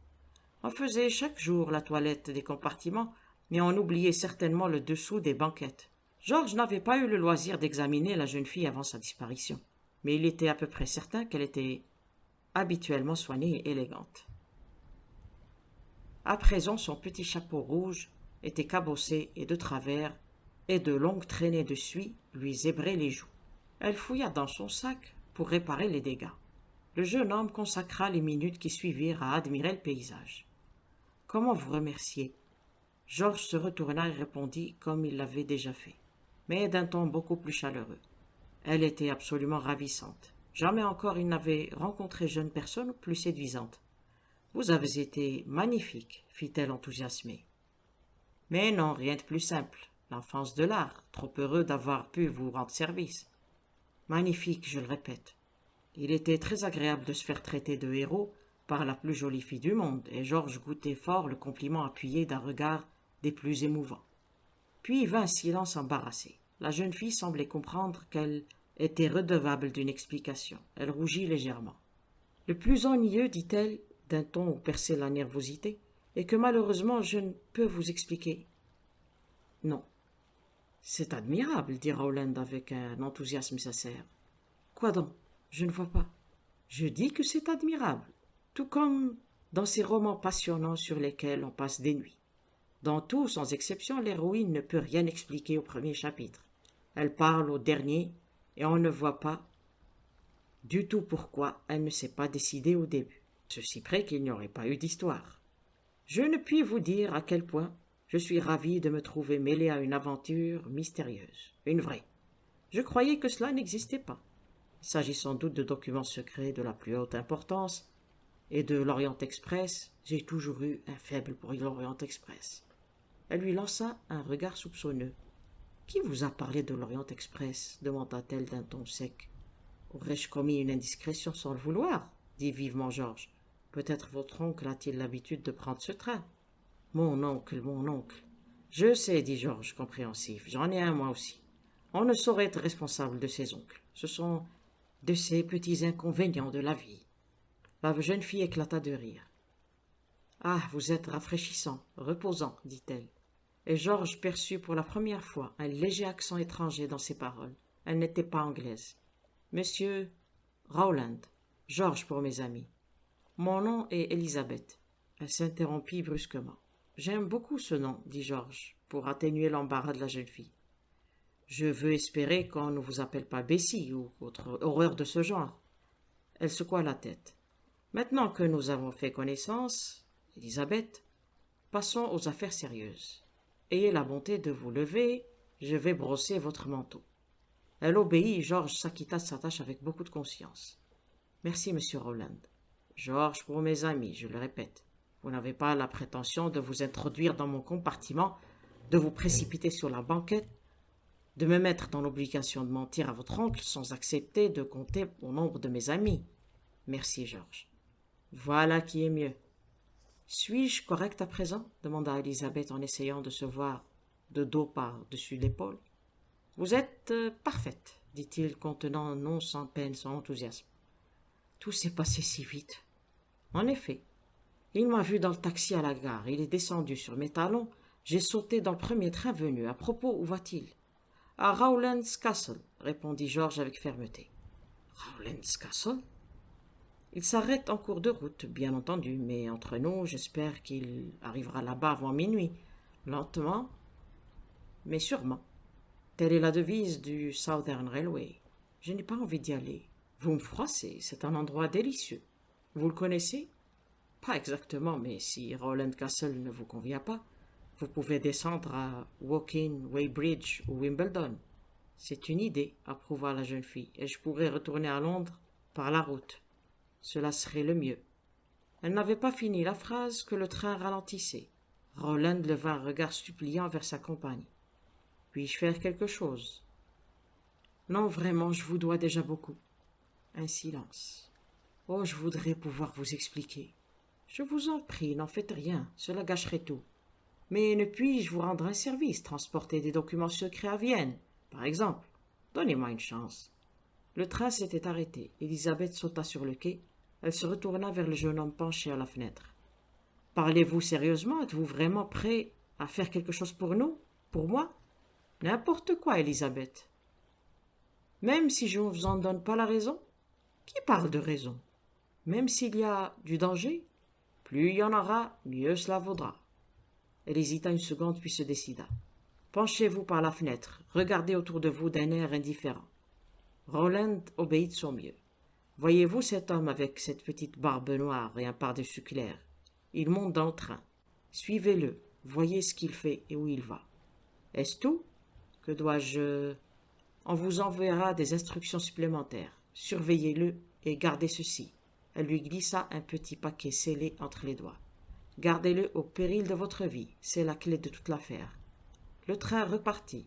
On faisait chaque jour la toilette des compartiments, mais on oubliait certainement le dessous des banquettes. Georges n'avait pas eu le loisir d'examiner la jeune fille avant sa disparition, mais il était à peu près certain qu'elle était habituellement soignée et élégante. À présent, son petit chapeau rouge était cabossé et de travers, et de longues traînées de suie lui zébraient les joues. Elle fouilla dans son sac pour réparer les dégâts. Le jeune homme consacra les minutes qui suivirent à admirer le paysage. « Comment vous remercier ?» Georges se retourna et répondit comme il l'avait déjà fait, mais d'un ton beaucoup plus chaleureux. Elle était absolument ravissante. Jamais encore il n'avait rencontré jeune personne plus séduisante. « Vous avez été magnifique, fit-elle enthousiasmée. « Mais non, rien de plus simple. L'enfance de l'art, trop heureux d'avoir pu vous rendre service. » Magnifique, je le répète. Il était très agréable de se faire traiter de héros par la plus jolie fille du monde, et Georges goûtait fort le compliment appuyé d'un regard des plus émouvants. Puis vint un silence embarrassé. La jeune fille semblait comprendre qu'elle était redevable d'une explication. Elle rougit légèrement. « Le plus ennuyeux, dit-elle, d'un ton où perçait la nervosité, est que malheureusement je ne peux vous expliquer. »« Non. » »« C'est admirable, dit Rowland avec un enthousiasme sincère. »« Quoi donc? Je ne vois pas. »« Je dis que c'est admirable, tout comme dans ces romans passionnants sur lesquels on passe des nuits. Dans tout, sans exception, l'héroïne ne peut rien expliquer au premier chapitre. Elle parle au dernier et on ne voit pas du tout pourquoi elle ne s'est pas décidée au début. Ceci près qu'il n'y aurait pas eu d'histoire. Je ne puis vous dire à quel point je suis ravi de me trouver mêlé à une aventure mystérieuse, une vraie. Je croyais que cela n'existait pas. Il s'agit sans doute de documents secrets de la plus haute importance, et de l'Orient Express, j'ai toujours eu un faible pour l'Orient Express. Elle lui lança un regard soupçonneux. « Qui vous a parlé de l'Orient Express ?» demanda-t-elle d'un ton sec. « Aurais-je commis une indiscrétion sans le vouloir ?» dit vivement Georges. « Peut-être votre oncle a-t-il l'habitude de prendre ce train ?»« Mon oncle, mon oncle. »« Je sais, dit Georges, compréhensif. J'en ai un moi aussi. On ne saurait être responsable de ses oncles. Ce sont de ces petits inconvénients de la vie. » La jeune fille éclata de rire. « Ah, vous êtes rafraîchissant, reposant, dit-elle. » Et Georges perçut pour la première fois un léger accent étranger dans ses paroles. Elle n'était pas anglaise. « Monsieur Rowland, Georges pour mes amis. Mon nom est Elisabeth. » Elle s'interrompit brusquement. « J'aime beaucoup ce nom, dit Georges, pour atténuer l'embarras de la jeune fille. Je veux espérer qu'on ne vous appelle pas Bessie ou autre horreur de ce genre. » Elle secoua la tête. « Maintenant que nous avons fait connaissance, Elisabeth, passons aux affaires sérieuses. Ayez la bonté de vous lever, je vais brosser votre manteau. » Elle obéit et Georges s'acquitta de sa tâche avec beaucoup de conscience. « Merci, monsieur Rowland. Georges pour mes amis, je le répète. Vous n'avez pas la prétention de vous introduire dans mon compartiment, de vous précipiter sur la banquette, de me mettre dans l'obligation de mentir à votre oncle sans accepter de compter au nombre de mes amis. Merci, Georges. Voilà qui est mieux. » « Suis-je correcte à présent ?» demanda Elisabeth en essayant de se voir de dos par-dessus l'épaule. « Vous êtes parfaite, dit-il, contenant non sans peine son enthousiasme. Tout s'est passé si vite. En effet, il m'a vu dans le taxi à la gare, il est descendu sur mes talons, j'ai sauté dans le premier train venu. À propos, où va-t-il ? À Rowland's Castle, répondit Georges avec fermeté. Rowland's Castle ? Il s'arrête en cours de route, bien entendu, mais entre nous, j'espère qu'il arrivera là-bas avant minuit, lentement, mais sûrement. Telle est la devise du Southern Railway. Je n'ai pas envie d'y aller. Vous me froissez, c'est un endroit délicieux. Vous le connaissez? Pas exactement, mais si Rowland Castle ne vous convient pas, vous pouvez descendre à Woking, Weybridge ou Wimbledon. C'est une idée, approuva la jeune fille, et je pourrais retourner à Londres par la route. Cela serait le mieux. Elle n'avait pas fini la phrase que le train ralentissait. Rowland leva un regard suppliant vers sa compagne. Puis-je faire quelque chose? Non, vraiment, je vous dois déjà beaucoup. Un silence. Oh, je voudrais pouvoir vous expliquer. Je vous en prie, n'en faites rien, cela gâcherait tout. Mais ne puis-je vous rendre un service, transporter des documents secrets à Vienne, par exemple? Donnez-moi une chance. Le train s'était arrêté. Élisabeth sauta sur le quai. Elle se retourna vers le jeune homme penché à la fenêtre. Parlez-vous sérieusement? Êtes-vous vraiment prêt à faire quelque chose pour nous? Pour moi? N'importe quoi, Élisabeth. Même si je ne vous en donne pas la raison? Qui parle de raison? Même s'il y a du danger? Plus il y en aura, mieux cela vaudra. Elle hésita une seconde puis se décida. Penchez-vous par la fenêtre, regardez autour de vous d'un air indifférent. Rowland obéit de son mieux. Voyez-vous cet homme avec cette petite barbe noire et un pardessus clair? Il monte dans le train. Suivez-le, voyez ce qu'il fait et où il va. Est-ce tout? Que dois-je... On vous enverra des instructions supplémentaires. Surveillez-le et gardez ceci. Elle lui glissa un petit paquet scellé entre les doigts. Gardez-le au péril de votre vie, c'est la clé de toute l'affaire. Le train repartit.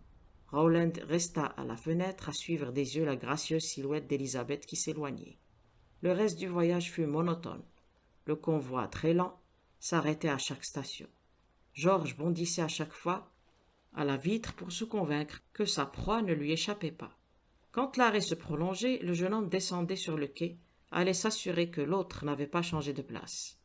Rowland resta à la fenêtre à suivre des yeux la gracieuse silhouette d'Élisabeth qui s'éloignait. Le reste du voyage fut monotone. Le convoi, très lent, s'arrêtait à chaque station. Georges bondissait à chaque fois à la vitre pour se convaincre que sa proie ne lui échappait pas. Quand l'arrêt se prolongeait, le jeune homme descendait sur le quai, allait s'assurer que l'autre n'avait pas changé de place.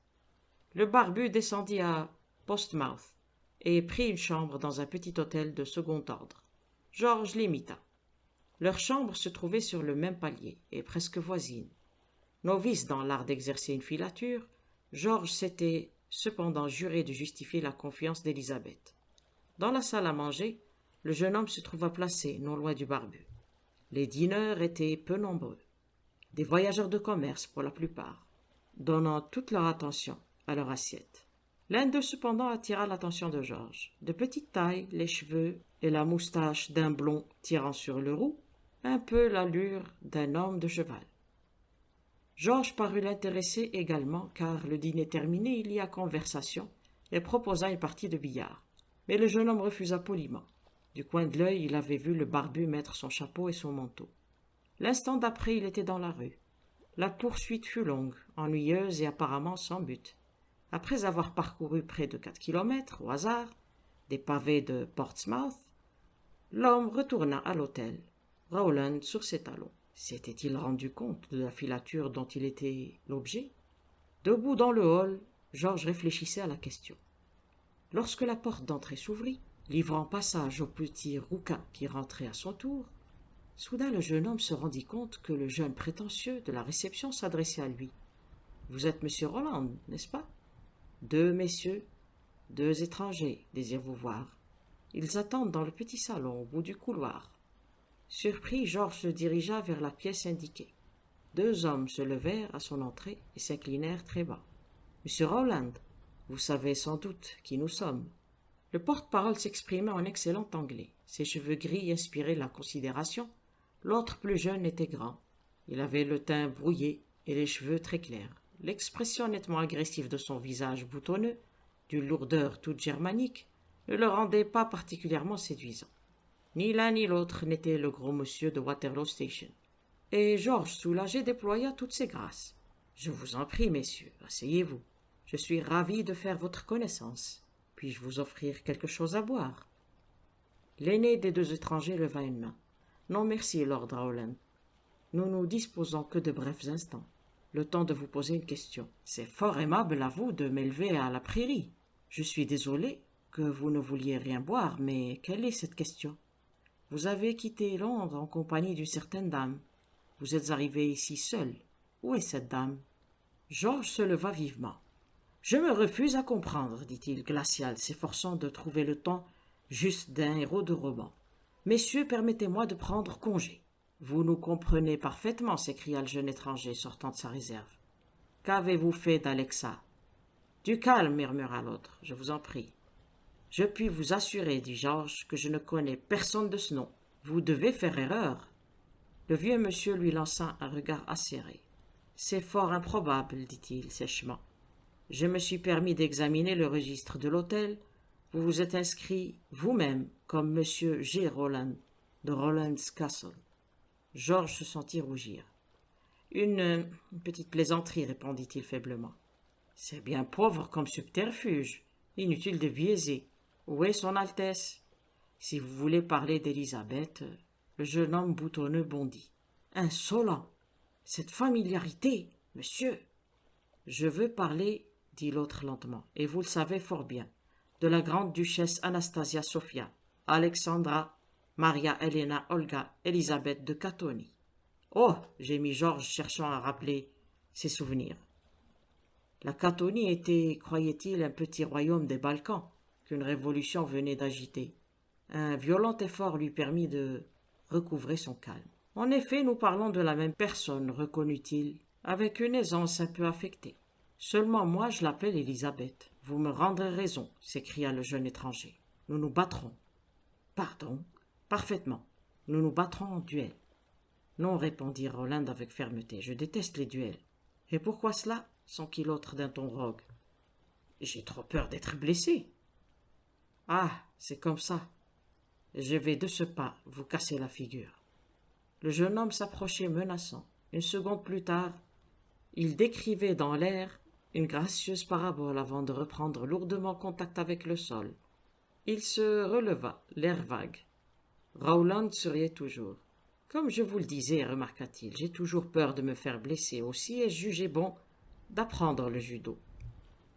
Le barbu descendit à Portsmouth et prit une chambre dans un petit hôtel de second ordre. Georges l'imita. Leur chambre se trouvait sur le même palier et presque voisine. Novice dans l'art d'exercer une filature, Georges s'était cependant juré de justifier la confiance d'Élisabeth. Dans la salle à manger, le jeune homme se trouva placé non loin du barbu. Les dîneurs étaient peu nombreux, des voyageurs de commerce pour la plupart, donnant toute leur attention à leur assiette. L'un d'eux cependant attira l'attention de Georges. De petite taille, les cheveux et la moustache d'un blond tirant sur le roux, un peu l'allure d'un homme de cheval. Georges parut l'intéresser également, car le dîner terminé, il y a conversation et proposa une partie de billard. Mais le jeune homme refusa poliment. Du coin de l'œil, il avait vu le barbu mettre son chapeau et son manteau. L'instant d'après, il était dans la rue. La poursuite fut longue, ennuyeuse et apparemment sans but. Après avoir parcouru près de 4 kilomètres, au hasard, des pavés de Portsmouth, l'homme retourna à l'hôtel, Rowland sur ses talons. S'était-il rendu compte de la filature dont il était l'objet? Debout dans le hall, Georges réfléchissait à la question. Lorsque la porte d'entrée s'ouvrit, livrant passage au petit rouquin qui rentrait à son tour, soudain le jeune homme se rendit compte que le jeune prétentieux de la réception s'adressait à lui. « Vous êtes monsieur Rowland, n'est-ce pas? » « 2 messieurs, 2 étrangers, désirent vous voir. Ils attendent dans le petit salon au bout du couloir. » Surpris, Georges se dirigea vers la pièce indiquée. 2 hommes se levèrent à son entrée et s'inclinèrent très bas. « Monsieur Rowland, vous savez sans doute qui nous sommes. » Le porte-parole s'exprimait en excellent anglais. Ses cheveux gris inspiraient la considération. L'autre, plus jeune, était grand. Il avait le teint brouillé et les cheveux très clairs. L'expression nettement agressive de son visage boutonneux, d'une lourdeur toute germanique, ne le rendait pas particulièrement séduisant. Ni l'un ni l'autre n'était le gros monsieur de Waterloo Station. Et Georges, soulagé, déploya toutes ses grâces. « Je vous en prie, messieurs, asseyez-vous. Je suis ravi de faire votre connaissance. Puis-je vous offrir quelque chose à boire? » L'aîné des 2 étrangers leva une main. « Non, merci, Lord Rowland. Nous nous disposons que de brefs instants. Le temps de vous poser une question. C'est fort aimable à vous de m'élever à la prairie. Je suis désolé que vous ne vouliez rien boire, mais quelle est cette question? Vous avez quitté Londres en compagnie d'une certaine dame. Vous êtes arrivé ici seul. Où est cette dame? » Georges se leva vivement. « Je me refuse à comprendre, dit-il glacial, s'efforçant de trouver le ton juste d'un héros de roman. Messieurs, permettez-moi de prendre congé. Vous nous comprenez parfaitement, s'écria le jeune étranger, sortant de sa réserve. Qu'avez-vous fait d'Alexa? Du calme, murmura l'autre, je vous en prie. Je puis vous assurer, dit Georges, que je ne connais personne de ce nom. Vous devez faire erreur. Le vieux monsieur lui lança un regard acéré. C'est fort improbable, dit-il sèchement. Je me suis permis d'examiner le registre de l'hôtel. Vous vous êtes inscrit vous-même comme monsieur G. Rowland de Rowland's Castle. Georges se sentit rougir. Une petite plaisanterie, répondit-il faiblement. C'est bien pauvre comme subterfuge. Inutile de biaiser. Où est son Altesse? Si vous voulez parler d'Élisabeth, le jeune homme boutonneux bondit. Insolent! Cette familiarité, monsieur! Je veux parler, dit l'autre lentement, et vous le savez fort bien, de la grande duchesse Anastasia Sophia, Alexandra, Maria Elena Olga Elisabeth de Catoni. Oh, gémit Georges, cherchant à rappeler ses souvenirs. La Cathonie était, croyait-il, un petit royaume des Balkans qu'une révolution venait d'agiter. Un violent effort lui permit de recouvrer son calme. En effet, nous parlons de la même personne, reconnut-il, avec une aisance un peu affectée. Seulement moi, je l'appelle Élisabeth. Vous me rendrez raison, s'écria le jeune étranger. Nous nous battrons. Pardon? Parfaitement. Nous nous battrons en duel. Non, répondit Roland avec fermeté. Je déteste les duels. Et pourquoi cela? S'enquit l'autre d'un ton rogue. J'ai trop peur d'être blessé. Ah, c'est comme ça. Je vais de ce pas vous casser la figure. Le jeune homme s'approchait menaçant. Une seconde plus tard, il décrivait dans l'air une gracieuse parabole avant de reprendre lourdement contact avec le sol. Il se releva, l'air vague. Rowland souriait toujours. Comme je vous le disais, remarqua-t-il, j'ai toujours peur de me faire blesser. Aussi ai-je jugé bon d'apprendre le judo.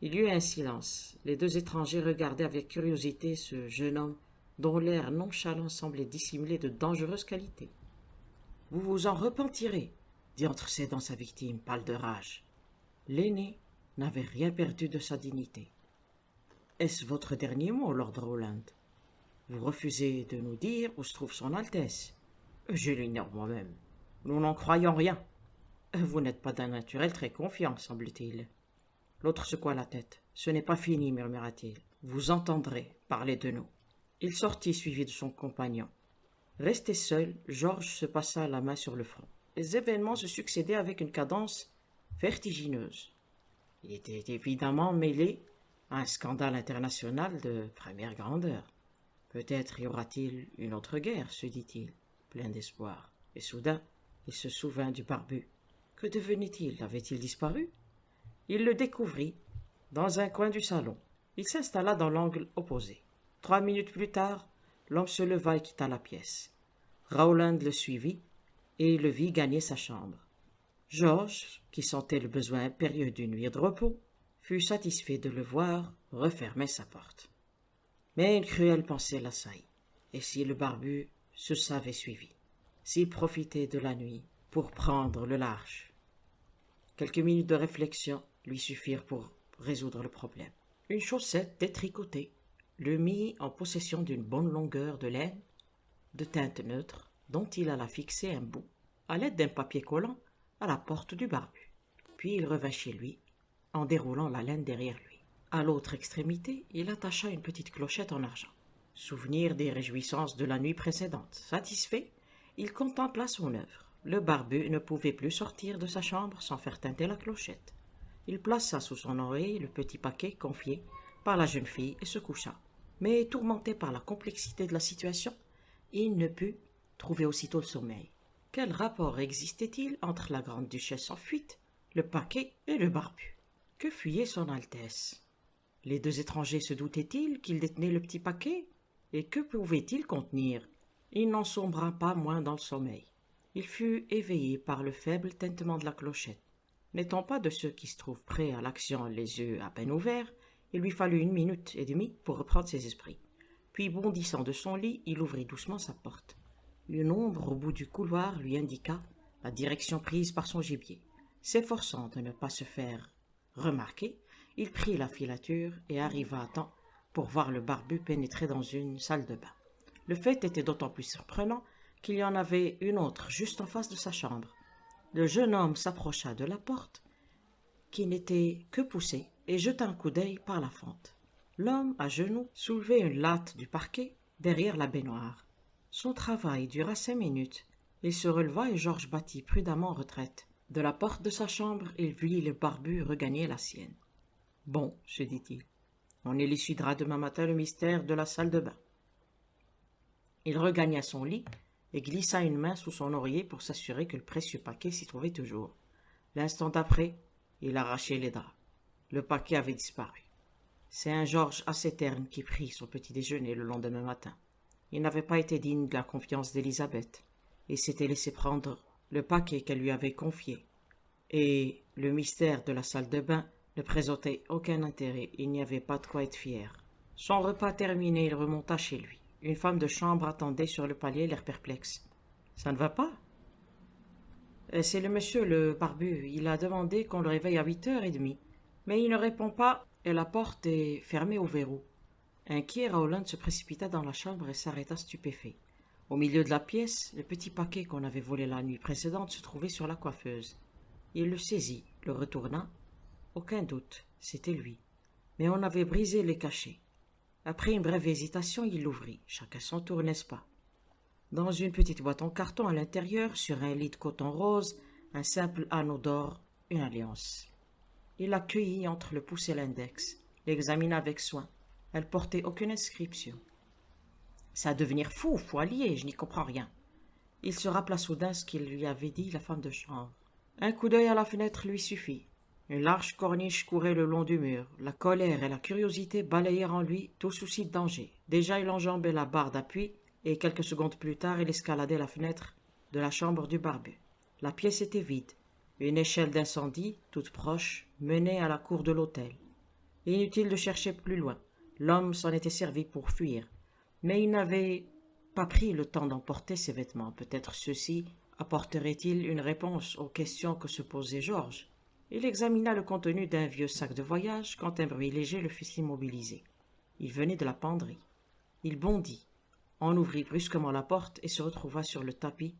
Il y eut un silence. Les deux étrangers regardaient avec curiosité ce jeune homme dont l'air nonchalant semblait dissimuler de dangereuses qualités. « Vous vous en repentirez, » dit entre ses dents sa victime, pâle de rage. L'aîné n'avait rien perdu de sa dignité. « Est-ce votre dernier mot, Lord Rowland? Vous refusez de nous dire où se trouve son Altesse? Je l'ignore moi-même. Nous n'en croyons rien. Vous n'êtes pas d'un naturel très confiant, semble-t-il. » L'autre secoua la tête. « Ce n'est pas fini, murmura-t-il. Vous entendrez parler de nous. » Il sortit suivi de son compagnon. Resté seul, Georges se passa la main sur le front. Les événements se succédaient avec une cadence vertigineuse. Il était évidemment mêlé à un scandale international de première grandeur. Peut-être y aura-t-il une autre guerre, se dit-il, plein d'espoir. Et soudain, il se souvint du barbu. Que devenait-il? Avait-il disparu? Il le découvrit dans un coin du salon. Il s'installa dans l'angle opposé. 3 minutes plus tard, l'homme se leva et quitta la pièce. Rowland le suivit et le vit gagner sa chambre. Georges, qui sentait le besoin impérieux d'une nuit de repos, fut satisfait de le voir refermer sa porte. Mais une cruelle pensée l'assaillit. Et si le barbu se savait suivi? S'il profitait de la nuit pour prendre le large? Quelques minutes de réflexion lui suffirent pour résoudre le problème. Une chaussette détricotée le mit en possession d'une bonne longueur de laine, de teinte neutre, dont il alla fixer un bout, à l'aide d'un papier collant, à la porte du barbu. Puis il revint chez lui, en déroulant la laine derrière lui. À l'autre extrémité, il attacha une petite clochette en argent. Souvenir des réjouissances de la nuit précédente. Satisfait, il contempla son œuvre. Le barbu ne pouvait plus sortir de sa chambre sans faire tinter la clochette. Il plaça sous son oreille le petit paquet confié par la jeune fille et se coucha. Mais tourmenté par la complexité de la situation, il ne put trouver aussitôt le sommeil. Quel rapport existait-il entre la grande duchesse en fuite, le paquet et le barbu? Que fuyait son Altesse? Les deux étrangers se doutaient-ils qu'il détenait le petit paquet? Et que pouvait-il contenir? Il n'en sombra pas moins dans le sommeil. Il fut éveillé par le faible tintement de la clochette. N'étant pas de ceux qui se trouvent prêts à l'action les yeux à peine ouverts, il lui fallut 1 minute et demie pour reprendre ses esprits. Puis, bondissant de son lit, il ouvrit doucement sa porte. Une ombre au bout du couloir lui indiqua la direction prise par son gibier. S'efforçant de ne pas se faire remarquer, il prit la filature et arriva à temps pour voir le barbu pénétrer dans une salle de bain. Le fait était d'autant plus surprenant qu'il y en avait une autre juste en face de sa chambre. Le jeune homme s'approcha de la porte, qui n'était que poussée, et jeta un coup d'œil par la fente. L'homme, à genoux, soulevait une latte du parquet derrière la baignoire. Son travail dura 5 minutes. Il se releva et Georges battit prudemment en retraite. De la porte de sa chambre, il vit le barbu regagner la sienne. « Bon, se dit-il, on élucidera demain matin le mystère de la salle de bain. » Il regagna son lit et glissa une main sous son oreiller pour s'assurer que le précieux paquet s'y trouvait toujours. L'instant d'après, il arrachait les draps. Le paquet avait disparu. C'est un Georges assez terne qui prit son petit déjeuner le lendemain matin. Il n'avait pas été digne de la confiance d'Élisabeth et s'était laissé prendre le paquet qu'elle lui avait confié. Et le mystère de la salle de bain ne présentait aucun intérêt, il n'y avait pas de quoi être fier. Son repas terminé, il remonta chez lui. Une femme de chambre attendait sur le palier, l'air perplexe. « Ça ne va pas ?»« C'est le monsieur, le barbu. Il a demandé qu'on le réveille à 8h30. Mais il ne répond pas et la porte est fermée au verrou. » Inquiet, Rowland se précipita dans la chambre et s'arrêta stupéfait. Au milieu de la pièce, le petit paquet qu'on avait volé la nuit précédente se trouvait sur la coiffeuse. Il le saisit, le retourna. Aucun doute, c'était lui. Mais on avait brisé les cachets. Après une brève hésitation, il l'ouvrit. Chacun son tour, n'est-ce pas? Dans une petite boîte en carton à l'intérieur, sur un lit de coton rose, un simple anneau d'or, une alliance. Il la cueillit entre le pouce et l'index, l'examina avec soin. Elle portait aucune inscription. « Ça va devenir fou, faut allier, je n'y comprends rien. » Il se rappela soudain ce qu'il lui avait dit la femme de chambre. Un coup d'œil à la fenêtre lui suffit. Une large corniche courait le long du mur. La colère et la curiosité balayèrent en lui tout souci de danger. Déjà il enjambait la barre d'appui, et quelques secondes plus tard il escaladait la fenêtre de la chambre du barbu. La pièce était vide. Une échelle d'incendie, toute proche, menait à la cour de l'hôtel. Inutile de chercher plus loin. L'homme s'en était servi pour fuir. Mais il n'avait pas pris le temps d'emporter ses vêtements. Peut-être ceux-ci apporteraient-ils une réponse aux questions que se posait Georges. Il examina le contenu d'un vieux sac de voyage quand un bruit léger le fit s'immobiliser. Il venait de la penderie. Il bondit, en ouvrit brusquement la porte et se retrouva sur le tapis,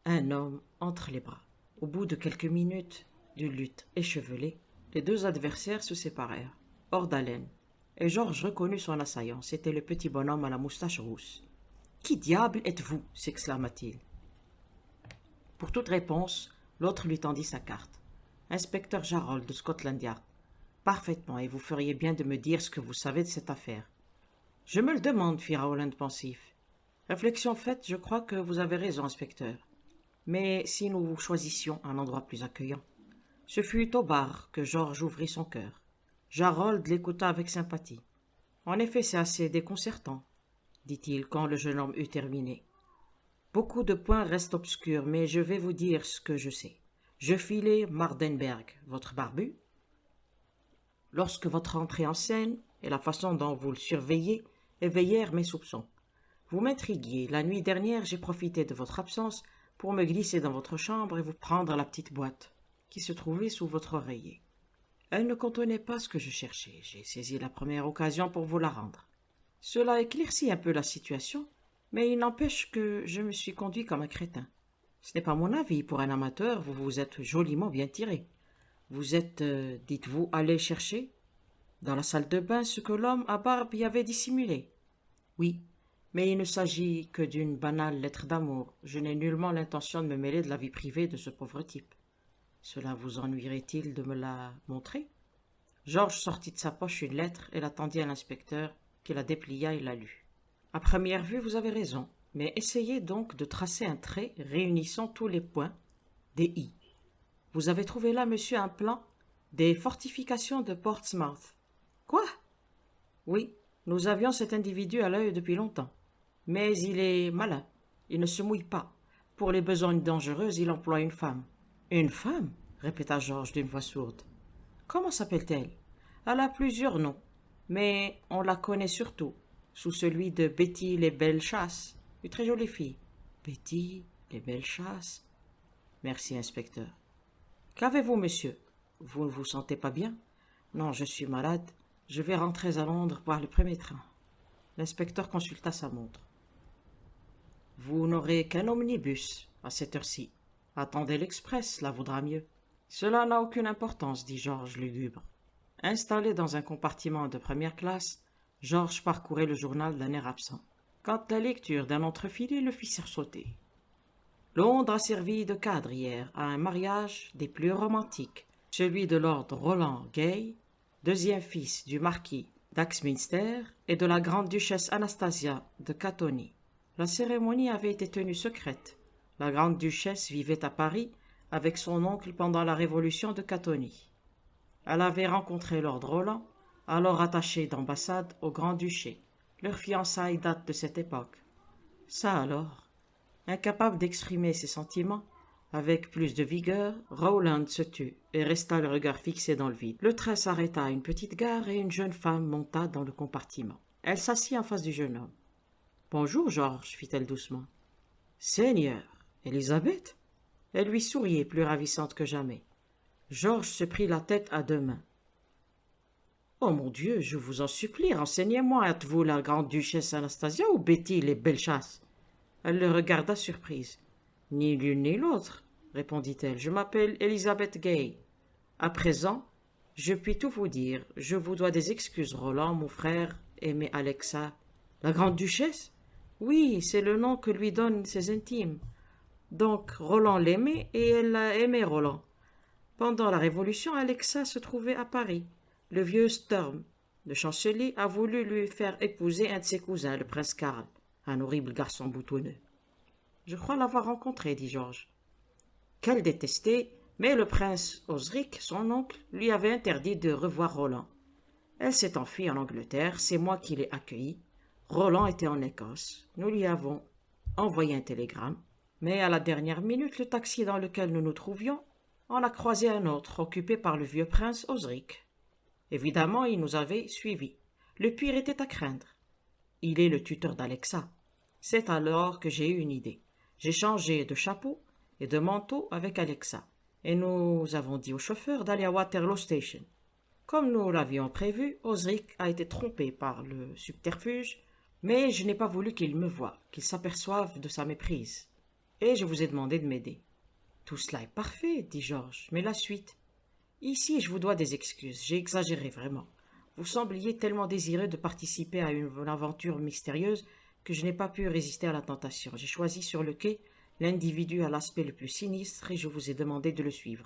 un homme entre les bras. Au bout de quelques minutes d'une lutte échevelée, les deux adversaires se séparèrent, hors d'haleine, et Georges reconnut son assaillant. C'était le petit bonhomme à la moustache rousse. « Qui diable êtes-vous » s'exclama-t-il. Pour toute réponse, l'autre lui tendit sa carte. « Inspecteur Jarol de Scotland Yard. »« Parfaitement, et vous feriez bien de me dire ce que vous savez de cette affaire. »« Je me le demande, fit Rowland pensif. Réflexion faite, je crois que vous avez raison, inspecteur. Mais si nous choisissions un endroit plus accueillant ?» Ce fut au bar que Georges ouvrit son cœur. Jarol l'écouta avec sympathie. « En effet, c'est assez déconcertant, » dit-il quand le jeune homme eut terminé. « Beaucoup de points restent obscurs, mais je vais vous dire ce que je sais. Je filais Mardenberg, votre barbu. Lorsque votre entrée en scène et la façon dont vous le surveillez éveillèrent mes soupçons. Vous m'intriguiez. La nuit dernière, j'ai profité de votre absence pour me glisser dans votre chambre et vous prendre la petite boîte qui se trouvait sous votre oreiller. Elle ne contenait pas ce que je cherchais. J'ai saisi la première occasion pour vous la rendre. Cela éclaircit un peu la situation, mais il n'empêche que je me suis conduit comme un crétin. Ce n'est pas mon avis. Pour un amateur, vous vous êtes joliment bien tiré. Vous êtes, dites-vous, allé chercher dans la salle de bain ce que l'homme à barbe y avait dissimulé. Oui, mais il ne s'agit que d'une banale lettre d'amour. Je n'ai nullement l'intention de me mêler de la vie privée de ce pauvre type. Cela vous ennuierait-il de me la montrer? Georges sortit de sa poche une lettre et la tendit à l'inspecteur, qui la déplia et la lut. À première vue, vous avez raison, mais essayez donc de tracer un trait réunissant tous les points des i. Vous avez trouvé là, monsieur, un plan des fortifications de Portsmouth. Quoi? Oui, nous avions cet individu à l'œil depuis longtemps. Mais il est malin. Il ne se mouille pas. Pour les besognes dangereuses, il emploie une femme. Une femme? Répéta Georges d'une voix sourde. Comment s'appelle-t-elle? Elle a plusieurs noms, mais on la connaît surtout sous celui de Betty les Belles Chasses. Une très jolie fille. Betty les Belles Chasses. Merci, inspecteur. Qu'avez-vous, monsieur? Vous ne vous sentez pas bien? Non, je suis malade. Je vais rentrer à Londres par le premier train. L'inspecteur consulta sa montre. Vous n'aurez qu'un omnibus à cette heure-ci. Attendez l'express, cela vaudra mieux. Cela n'a aucune importance, dit Georges lugubre. Installé dans un compartiment de première classe, Georges parcourait le journal d'un air absent, quand la lecture d'un entrefilet le fit sursauter. Londres a servi de cadre hier à un mariage des plus romantiques, celui de Lord Roland Gay, deuxième fils du marquis d'Axminster et de la grande-duchesse Anastasia de Catoni. La cérémonie avait été tenue secrète. La grande-duchesse vivait à Paris avec son oncle pendant la révolution de Catoni. Elle avait rencontré Lord Roland, alors attaché d'ambassade au Grand-Duché. Leur fiançailles date de cette époque. Ça alors, incapable d'exprimer ses sentiments, avec plus de vigueur, Rowland se tut et resta le regard fixé dans le vide. Le train s'arrêta à une petite gare et une jeune femme monta dans le compartiment. Elle s'assit en face du jeune homme. « Bonjour, Georges, fit-elle doucement. »« Seigneur, Élisabeth ?» Elle lui souriait, plus ravissante que jamais. Georges se prit la tête à deux mains. « Oh mon Dieu, je vous en supplie, renseignez-moi, êtes-vous la grande-duchesse Anastasia ou Betty les Bellechasse ?» Elle le regarda surprise. « Ni l'une ni l'autre, répondit-elle. Je m'appelle Elizabeth Gay. À présent, je puis tout vous dire. Je vous dois des excuses, Roland, mon frère, aimé Alexa. La grande-duchesse? Oui, c'est le nom que lui donnent ses intimes. Donc, Roland l'aimait et elle aimait Roland. Pendant la Révolution, Alexa se trouvait à Paris. Le vieux Sturm, le chancelier, a voulu lui faire épouser un de ses cousins, le prince Karl, un horrible garçon boutonneux. Je crois l'avoir rencontré, dit Georges. Qu'elle détestait, mais le prince Osric, son oncle, lui avait interdit de revoir Roland. Elle s'est enfuie en Angleterre, c'est moi qui l'ai accueillie. Roland était en Écosse. Nous lui avons envoyé un télégramme, mais à la dernière minute, le taxi dans lequel nous nous trouvions en a croisé un autre, occupé par le vieux prince Osric. Évidemment, il nous avait suivis. Le pire était à craindre. Il est le tuteur d'Alexa. C'est alors que j'ai eu une idée. J'ai changé de chapeau et de manteau avec Alexa, et nous avons dit au chauffeur d'aller à Waterloo Station. Comme nous l'avions prévu, Osric a été trompé par le subterfuge, mais je n'ai pas voulu qu'il me voie, qu'il s'aperçoive de sa méprise, et je vous ai demandé de m'aider. Tout cela est parfait, dit Georges, mais la suite? Ici, je vous dois des excuses, j'ai exagéré vraiment. Vous sembliez tellement désireux de participer à une aventure mystérieuse que je n'ai pas pu résister à la tentation. J'ai choisi sur le quai l'individu à l'aspect le plus sinistre et je vous ai demandé de le suivre.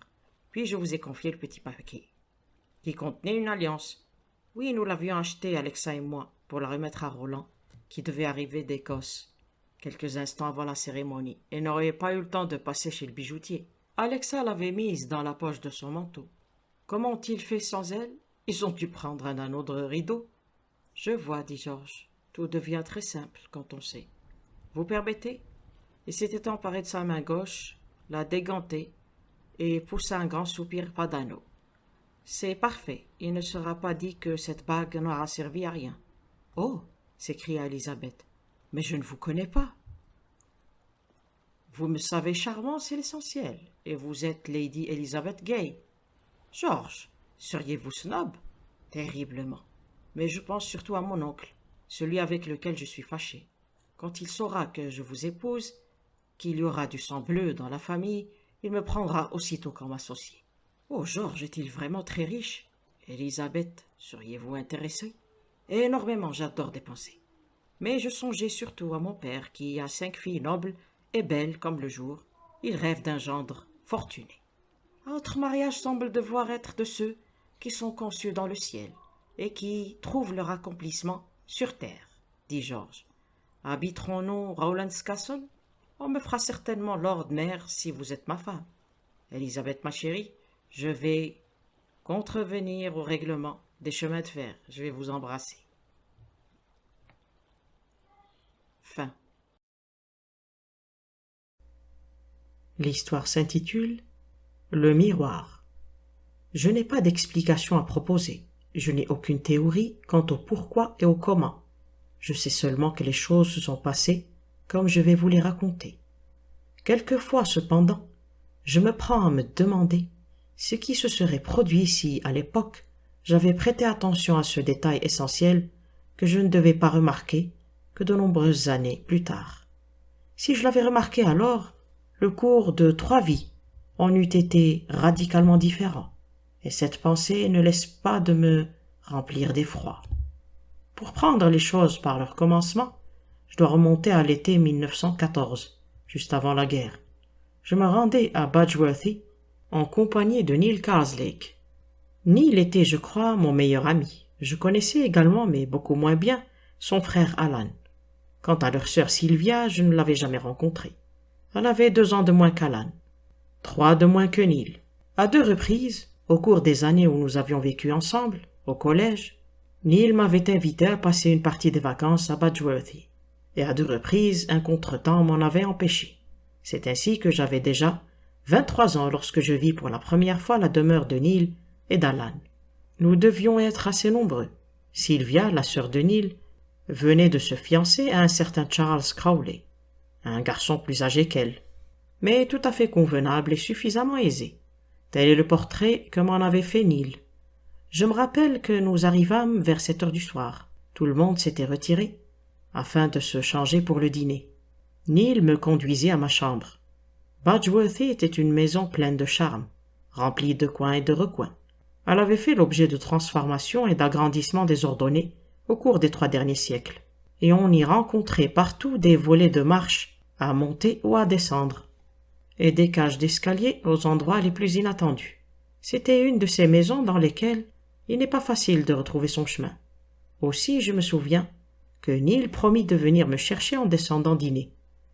Puis je vous ai confié le petit paquet, qui contenait une alliance. Oui, nous l'avions acheté, Alexa et moi, pour la remettre à Roland, qui devait arriver d'Écosse quelques instants avant la cérémonie, et n'aurait pas eu le temps de passer chez le bijoutier. Alexa l'avait mise dans la poche de son manteau. Comment ont-ils fait sans elle? Ils ont dû prendre un anneau de rideau. Je vois, dit Georges. Tout devient très simple quand on sait. Vous permettez? Il s'était emparé de sa main gauche, l'a déganté et poussa un grand soupir, pas d'anneau. C'est parfait. Il ne sera pas dit que cette bague n'aura servi à rien. Oh, s'écria Élisabeth. Mais je ne vous connais pas. Vous me savez charmant, c'est l'essentiel. Et vous êtes Lady Elizabeth Gay. Georges, seriez-vous snob? Terriblement. Mais je pense surtout à mon oncle, celui avec lequel je suis fâché. Quand il saura que je vous épouse, qu'il y aura du sang bleu dans la famille, il me prendra aussitôt comme associé. Oh, Georges est-il vraiment très riche? Élisabeth, seriez-vous intéressée? Énormément, j'adore dépenser. Mais je songeais surtout à mon père, qui a 5 filles nobles et belles comme le jour. Il rêve d'un gendre fortuné. Votre mariage semble devoir être de ceux qui sont conçus dans le ciel et qui trouvent leur accomplissement sur terre, dit Georges. Habiterons-nous Rowland's Castle? On me fera certainement Lord Maire si vous êtes ma femme. Élisabeth, ma chérie, je vais contrevenir au règlement des chemins de fer. Je vais vous embrasser. Fin. L'histoire s'intitule Le miroir. Je n'ai pas d'explication à proposer. Je n'ai aucune théorie quant au pourquoi et au comment. Je sais seulement que les choses se sont passées comme je vais vous les raconter. Quelquefois, cependant, je me prends à me demander ce qui se serait produit si, à l'époque, j'avais prêté attention à ce détail essentiel que je ne devais pas remarquer que de nombreuses années plus tard. Si je l'avais remarqué alors, le cours de 3 vies en eût été radicalement différent, et cette pensée ne laisse pas de me remplir d'effroi. Pour prendre les choses par leur commencement, je dois remonter à l'été 1914, juste avant la guerre. Je me rendais à Badgeworthy en compagnie de Neil Karslake. Neil était, je crois, mon meilleur ami. Je connaissais également, mais beaucoup moins bien, son frère Alan. Quant à leur sœur Sylvia, je ne l'avais jamais rencontrée. Elle avait 2 ans de moins qu'Alan, 3 de moins que Neil. À 2 reprises, au cours des années où nous avions vécu ensemble, au collège, Neil m'avait invité à passer une partie des vacances à Badgeworthy, et à 2 reprises, un contretemps m'en avait empêché. C'est ainsi que j'avais déjà 23 ans lorsque je vis pour la première fois la demeure de Neil et d'Alan. Nous devions être assez nombreux. Sylvia, la sœur de Neil, venait de se fiancer à un certain Charles Crowley, un garçon plus âgé qu'elle, mais tout à fait convenable et suffisamment aisé. Tel est le portrait que m'en avait fait Neil. Je me rappelle que nous arrivâmes vers 7 heures du soir. Tout le monde s'était retiré, afin de se changer pour le dîner. Neil me conduisit à ma chambre. Badgeworthy était une maison pleine de charme, remplie de coins et de recoins. Elle avait fait l'objet de transformations et d'agrandissements désordonnés au cours des 3 derniers siècles, et on y rencontrait partout des volets de marche à monter ou à descendre, et des cages d'escalier aux endroits les plus inattendus. C'était une de ces maisons dans lesquelles il n'est pas facile de retrouver son chemin. Aussi, je me souviens que Neil promit de venir me chercher en descendant dîner.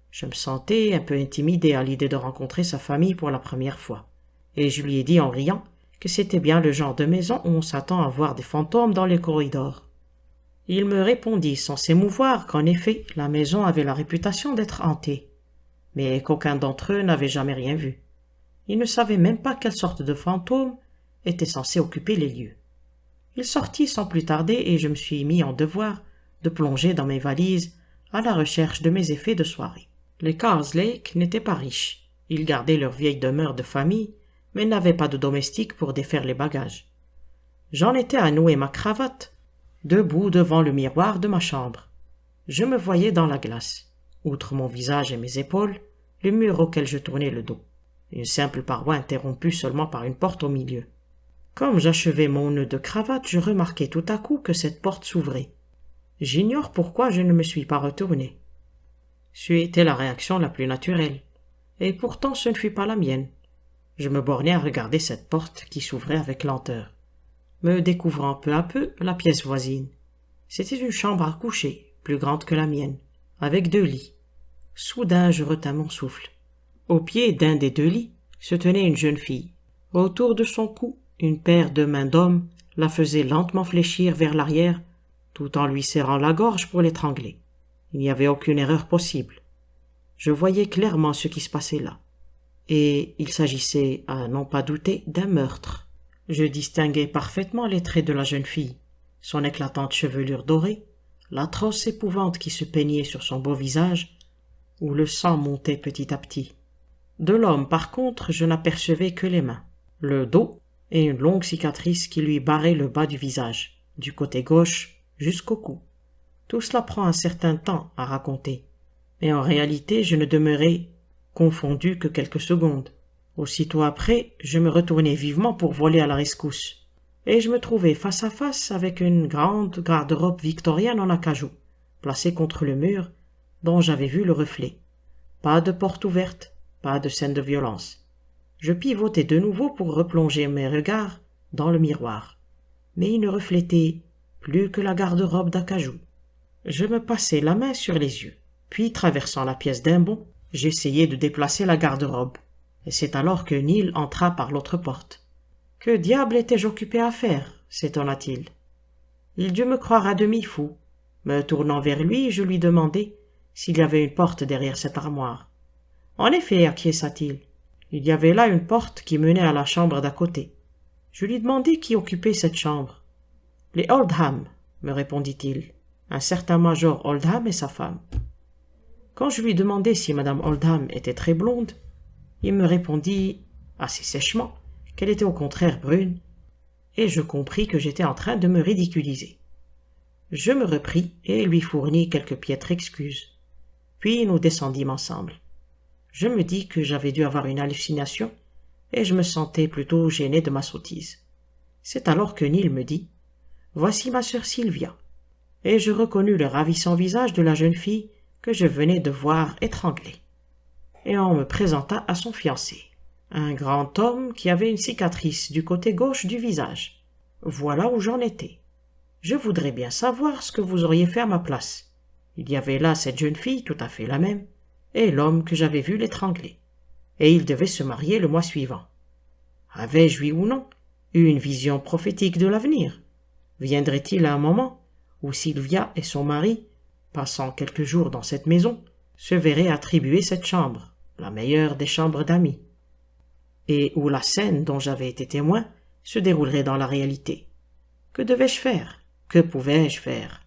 Je me sentais un peu intimidé à l'idée de rencontrer sa famille pour la première fois, et je lui ai dit en riant que c'était bien le genre de maison où on s'attend à voir des fantômes dans les corridors. Il me répondit sans s'émouvoir qu'en effet la maison avait la réputation d'être hantée, mais qu'aucun d'entre eux n'avait jamais rien vu. Il ne savait même pas quelle sorte de fantôme était censé occuper les lieux. Il sortit sans plus tarder et je me suis mis en devoir de plonger dans mes valises à la recherche de mes effets de soirée. Les Karslake n'étaient pas riches. Ils gardaient leur vieille demeure de famille, mais n'avaient pas de domestique pour défaire les bagages. J'en étais à nouer ma cravate, debout devant le miroir de ma chambre. Je me voyais dans la glace, outre mon visage et mes épaules, le mur auquel je tournais le dos, une simple paroi interrompue seulement par une porte au milieu. Comme j'achevais mon nœud de cravate, je remarquai tout à coup que cette porte s'ouvrait. J'ignore pourquoi je ne me suis pas retourné. C'était la réaction la plus naturelle, et pourtant ce ne fut pas la mienne. Je me bornai à regarder cette porte qui s'ouvrait avec lenteur, me découvrant peu à peu la pièce voisine. C'était une chambre à coucher, plus grande que la mienne, avec 2 lits. Soudain je retins mon souffle. Au pied d'un des 2 lits se tenait une jeune fille. Autour de son cou, une paire de mains d'homme la faisait lentement fléchir vers l'arrière, tout en lui serrant la gorge pour l'étrangler. Il n'y avait aucune erreur possible. Je voyais clairement ce qui se passait là. Et il s'agissait, à n'en pas douter, d'un meurtre. Je distinguais parfaitement les traits de la jeune fille, son éclatante chevelure dorée, l'atroce épouvante qui se peignait sur son beau visage, où le sang montait petit à petit. De l'homme, par contre, je n'apercevais que les mains, le dos et une longue cicatrice qui lui barrait le bas du visage, du côté gauche jusqu'au cou. Tout cela prend un certain temps à raconter, mais en réalité je ne demeurai confondu que quelques secondes. Aussitôt après, je me retournai vivement pour voler à la rescousse, et je me trouvai face à face avec une grande garde-robe victorienne en acajou, placée contre le mur, dont j'avais vu le reflet. Pas de porte ouverte, pas de scène de violence. Je pivotai de nouveau pour replonger mes regards dans le miroir, mais il ne reflétait plus que la garde-robe d'acajou. Je me passai la main sur les yeux, puis traversant la pièce d'un bond, j'essayai de déplacer la garde-robe, et c'est alors que Neil entra par l'autre porte. Que diable étais-je occupé à faire, s'étonna-t-il. Il dut me croire à demi fou. Me tournant vers lui, je lui demandai s'il y avait une porte derrière cette armoire. En effet, acquiesça-t-il. Il y avait là une porte qui menait à la chambre d'à côté. Je lui demandai qui occupait cette chambre. Les Oldham, me répondit-il. Un certain major Oldham et sa femme. Quand je lui demandai si madame Oldham était très blonde, il me répondit assez sèchement qu'elle était au contraire brune, et je compris que j'étais en train de me ridiculiser. Je me repris et lui fournis quelques piètres excuses. Puis nous descendîmes ensemble. Je me dis que j'avais dû avoir une hallucination, et je me sentais plutôt gêné de ma sottise. C'est alors que Neil me dit « Voici ma sœur Sylvia », et je reconnus le ravissant visage de la jeune fille que je venais de voir étranglée. Et on me présenta à son fiancé, un grand homme qui avait une cicatrice du côté gauche du visage. Voilà où j'en étais. Je voudrais bien savoir ce que vous auriez fait à ma place. Il y avait là cette jeune fille, tout à fait la même, et l'homme que j'avais vu l'étrangler. Et ils devaient se marier le mois suivant. Avais-je, oui ou non, eu une vision prophétique de l'avenir? Viendrait-il un moment où Sylvia et son mari, passant quelques jours dans cette maison, se verraient attribuer cette chambre, la meilleure des chambres d'amis, et où la scène dont j'avais été témoin se déroulerait dans la réalité? Que devais-je faire? Que pouvais-je faire?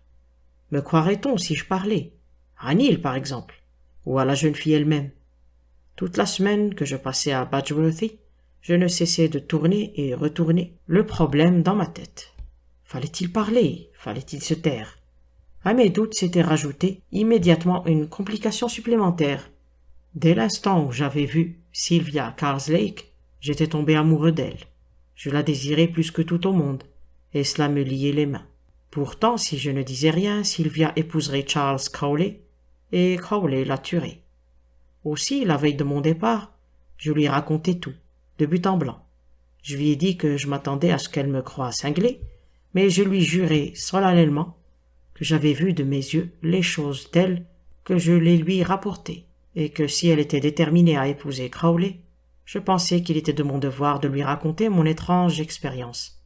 Me croirait-on si je parlais? À Neil, par exemple, ou à la jeune fille elle-même? Toute la semaine que je passais à Badgeworthy, je ne cessais de tourner et retourner le problème dans ma tête. Fallait-il parler? Fallait-il se taire? À mes doutes s'était rajoutée immédiatement une complication supplémentaire. Dès l'instant où j'avais vu Sylvia Carslake, j'étais tombé amoureux d'elle. Je la désirais plus que tout au monde, et cela me liait les mains. Pourtant, si je ne disais rien, Sylvia épouserait Charles Crowley, et Crowley la tuerait. Aussi, la veille de mon départ, je lui racontai tout, de but en blanc. Je lui ai dit que je m'attendais à ce qu'elle me croie cinglé, mais je lui jurai solennellement que j'avais vu de mes yeux les choses telles que je les lui rapportais, et que si elle était déterminée à épouser Crowley, je pensais qu'il était de mon devoir de lui raconter mon étrange expérience.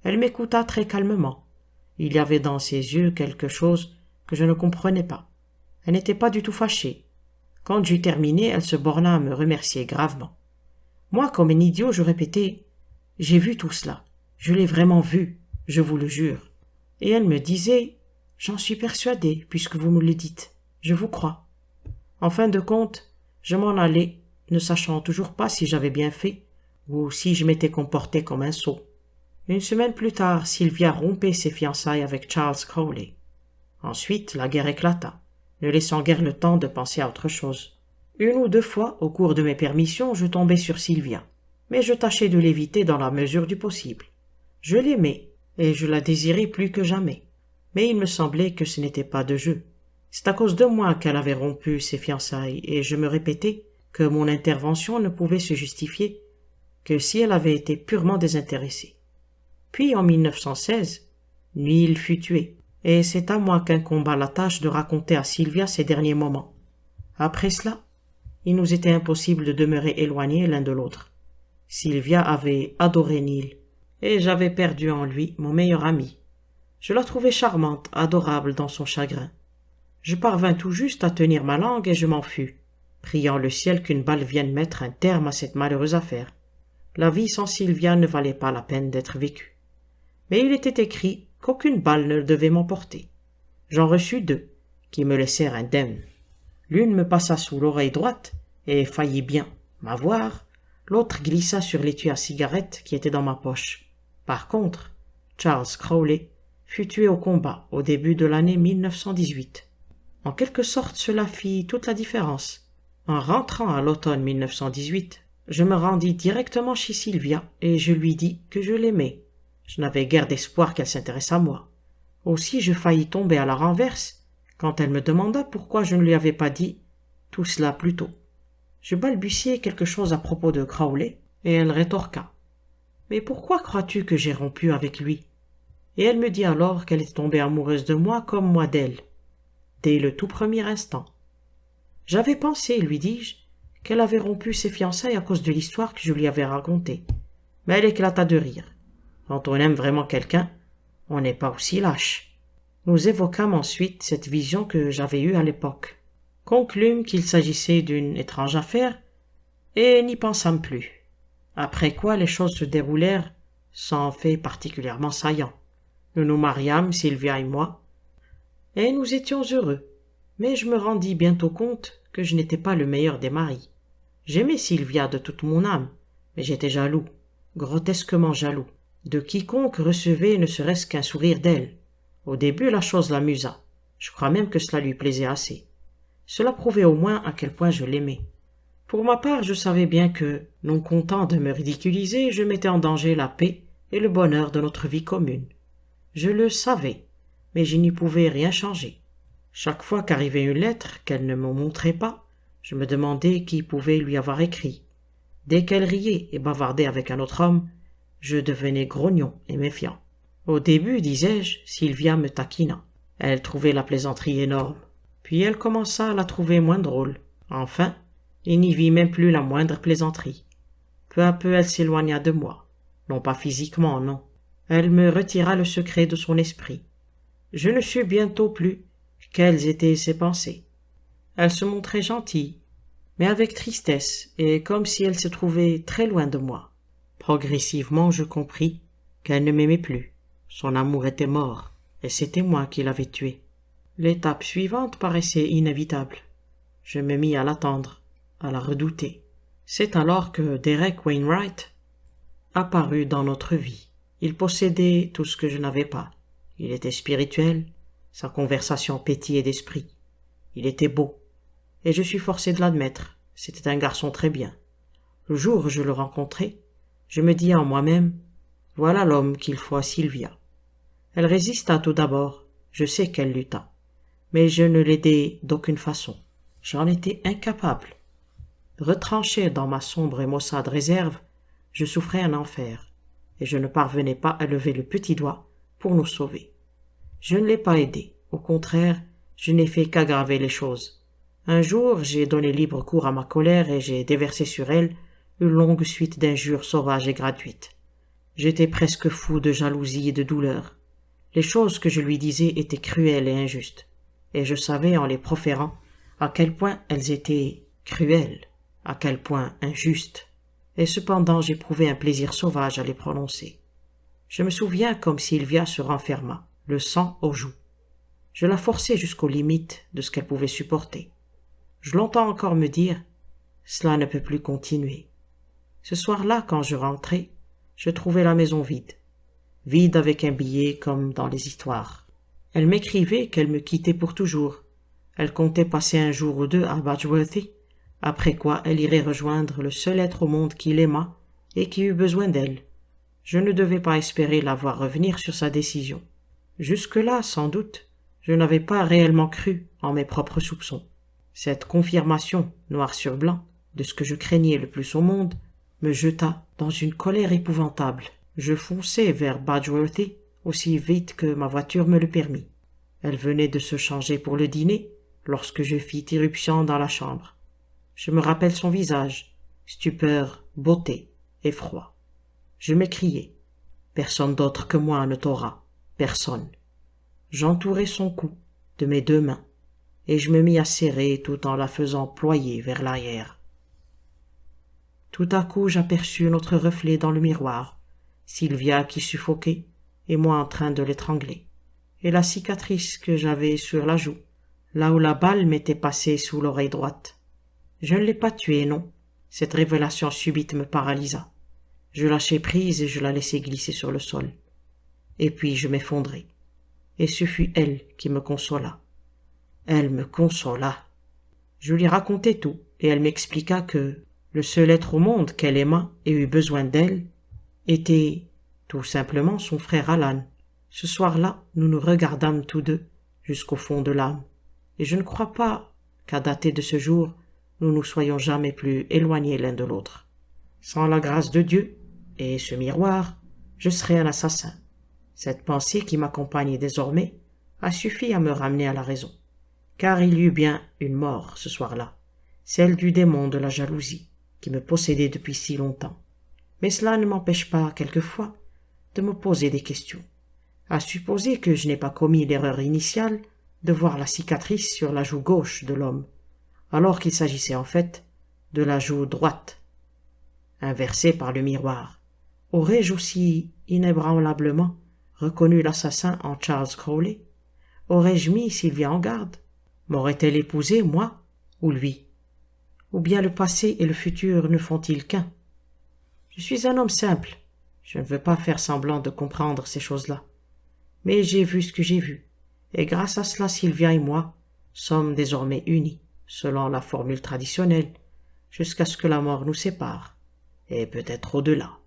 Elle m'écouta très calmement. Il y avait dans ses yeux quelque chose que je ne comprenais pas. Elle n'était pas du tout fâchée. Quand j'eus terminé, elle se borna à me remercier gravement. Moi, comme un idiot, je répétai « J'ai vu tout cela. Je l'ai vraiment vu, je vous le jure. » Et elle me disait « J'en suis persuadée, puisque vous me le dites. Je vous crois. » En fin de compte, je m'en allai, ne sachant toujours pas si j'avais bien fait ou si je m'étais comporté comme un sot. Une semaine plus tard, Sylvia rompait ses fiançailles avec Charles Crowley. Ensuite, la guerre éclata, ne laissant guère le temps de penser à autre chose. Une ou deux fois, au cours de mes permissions, je tombais sur Sylvia, mais je tâchais de l'éviter dans la mesure du possible. Je l'aimais, et je la désirais plus que jamais, mais il me semblait que ce n'était pas de jeu. C'est à cause de moi qu'elle avait rompu ses fiançailles, et je me répétais que mon intervention ne pouvait se justifier que si elle avait été purement désintéressée. Puis, en 1916, Neil fut tué, et c'est à moi qu'incomba la tâche de raconter à Sylvia ses derniers moments. Après cela, il nous était impossible de demeurer éloignés l'un de l'autre. Sylvia avait adoré Neil, et j'avais perdu en lui mon meilleur ami. Je la trouvais charmante, adorable dans son chagrin. Je parvins tout juste à tenir ma langue et je m'en fus, priant le ciel qu'une balle vienne mettre un terme à cette malheureuse affaire. La vie sans Sylvia ne valait pas la peine d'être vécue. Mais il était écrit qu'aucune balle ne devait m'emporter. J'en reçus deux, qui me laissèrent indemne. L'une me passa sous l'oreille droite et faillit bien m'avoir, l'autre glissa sur l'étui à cigarette qui était dans ma poche. Par contre, Charles Crowley fut tué au combat au début de l'année 1918. En quelque sorte, cela fit toute la différence. En rentrant à l'automne 1918, je me rendis directement chez Sylvia et je lui dis que je l'aimais. Je n'avais guère d'espoir qu'elle s'intéresse à moi. Aussi je faillis tomber à la renverse quand elle me demanda pourquoi je ne lui avais pas dit tout cela plus tôt. Je balbutiai quelque chose à propos de Crowley et elle rétorqua. « Mais pourquoi crois-tu que j'ai rompu avec lui ?» Et elle me dit alors qu'elle était tombée amoureuse de moi comme moi d'elle, dès le tout premier instant. J'avais pensé, lui dis-je, qu'elle avait rompu ses fiançailles à cause de l'histoire que je lui avais racontée. Mais elle éclata de rire. Quand on aime vraiment quelqu'un, on n'est pas aussi lâche. Nous évoquâmes ensuite cette vision que j'avais eue à l'époque. Conclûmes qu'il s'agissait d'une étrange affaire, et n'y pensâmes plus. Après quoi les choses se déroulèrent sans fait particulièrement saillant. Nous nous mariâmes, Sylvia et moi, et nous étions heureux. Mais je me rendis bientôt compte que je n'étais pas le meilleur des maris. J'aimais Sylvia de toute mon âme, mais j'étais jaloux, grotesquement jaloux, de quiconque recevait ne serait-ce qu'un sourire d'elle. Au début, la chose l'amusa. Je crois même que cela lui plaisait assez. Cela prouvait au moins à quel point je l'aimais. Pour ma part, je savais bien que, non content de me ridiculiser, je mettais en danger la paix et le bonheur de notre vie commune. Je le savais, mais je n'y pouvais rien changer. Chaque fois qu'arrivait une lettre qu'elle ne me montrait pas, je me demandais qui pouvait lui avoir écrit. Dès qu'elle riait et bavardait avec un autre homme, je devenais grognon et méfiant. Au début, disais-je, Sylvia me taquina. Elle trouvait la plaisanterie énorme. Puis elle commença à la trouver moins drôle. Enfin, il n'y vit même plus la moindre plaisanterie. Peu à peu, elle s'éloigna de moi. Non pas physiquement, non. Elle me retira le secret de son esprit. Je ne sus bientôt plus quelles étaient ses pensées. Elle se montrait gentille, mais avec tristesse et comme si elle se trouvait très loin de moi. Progressivement, je compris qu'elle ne m'aimait plus. Son amour était mort, et c'était moi qui l'avais tué. L'étape suivante paraissait inévitable. Je me mis à l'attendre, à la redouter. C'est alors que Derek Wainwright apparut dans notre vie. Il possédait tout ce que je n'avais pas. Il était spirituel, sa conversation pétillait d'esprit. Il était beau, et je suis forcé de l'admettre, c'était un garçon très bien. Le jour où je le rencontrai, je me dis en moi-même, voilà l'homme qu'il faut à Sylvia. Elle résista tout d'abord, je sais qu'elle lutta, mais je ne l'aidai d'aucune façon. J'en étais incapable. Retranché dans ma sombre et maussade réserve, je souffrais un enfer, et je ne parvenais pas à lever le petit doigt pour nous sauver. Je ne l'ai pas aidée, au contraire, je n'ai fait qu'aggraver les choses. Un jour, j'ai donné libre cours à ma colère et j'ai déversé sur elle une longue suite d'injures sauvages et gratuites. J'étais presque fou de jalousie et de douleur. Les choses que je lui disais étaient cruelles et injustes, et je savais en les proférant à quel point elles étaient cruelles, à quel point injustes, et cependant j'éprouvais un plaisir sauvage à les prononcer. Je me souviens comme Sylvia se renferma, le sang aux joues. Je la forçai jusqu'aux limites de ce qu'elle pouvait supporter. Je l'entends encore me dire « Cela ne peut plus continuer ». Ce soir-là, quand je rentrai, je trouvai la maison vide. Vide avec un billet comme dans les histoires. Elle m'écrivait qu'elle me quittait pour toujours. Elle comptait passer un jour ou deux à Badgeworthy, après quoi elle irait rejoindre le seul être au monde qui l'aimât et qui eut besoin d'elle. Je ne devais pas espérer la voir revenir sur sa décision. Jusque-là, sans doute, je n'avais pas réellement cru en mes propres soupçons. Cette confirmation, noir sur blanc, de ce que je craignais le plus au monde, me jeta dans une colère épouvantable. Je fonçai vers Badgeworthy aussi vite que ma voiture me le permit. Elle venait de se changer pour le dîner lorsque je fis irruption dans la chambre. Je me rappelle son visage, stupeur, beauté, effroi. Je m'écriai. Personne d'autre que moi ne t'aura. Personne. J'entourai son cou de mes deux mains et je me mis à serrer tout en la faisant ployer vers l'arrière. Tout à coup, j'aperçus notre reflet dans le miroir, Sylvia qui suffoquait et moi en train de l'étrangler, et la cicatrice que j'avais sur la joue, là où la balle m'était passée sous l'oreille droite. Je ne l'ai pas tuée, non. Cette révélation subite me paralysa. Je lâchai prise et je la laissai glisser sur le sol. Et puis je m'effondrai. Et ce fut elle qui me consola. Elle me consola. Je lui racontai tout, et elle m'expliqua que le seul être au monde qu'elle aimât et eut besoin d'elle était tout simplement son frère Alan. Ce soir-là, nous nous regardâmes tous deux jusqu'au fond de l'âme, et je ne crois pas qu'à dater de ce jour, nous nous soyons jamais plus éloignés l'un de l'autre. Sans la grâce de Dieu et ce miroir, je serais un assassin. Cette pensée qui m'accompagne désormais a suffi à me ramener à la raison, car il y eut bien une mort ce soir-là, celle du démon de la jalousie qui me possédait depuis si longtemps. Mais cela ne m'empêche pas, quelquefois, de me poser des questions, à supposer que je n'ai pas commis l'erreur initiale de voir la cicatrice sur la joue gauche de l'homme, alors qu'il s'agissait en fait de la joue droite, inversée par le miroir. Aurais-je aussi inébranlablement reconnu l'assassin en Charles Crowley? Aurais-je mis Sylvia en garde? M'aurait-elle épousé, moi, ou lui? Ou bien le passé et le futur ne font-ils qu'un? Je suis un homme simple, je ne veux pas faire semblant de comprendre ces choses-là. Mais j'ai vu ce que j'ai vu, et grâce à cela Sylvia et moi sommes désormais unis. selon la formule traditionnelle, jusqu'à ce que la mort nous sépare, et peut-être au-delà.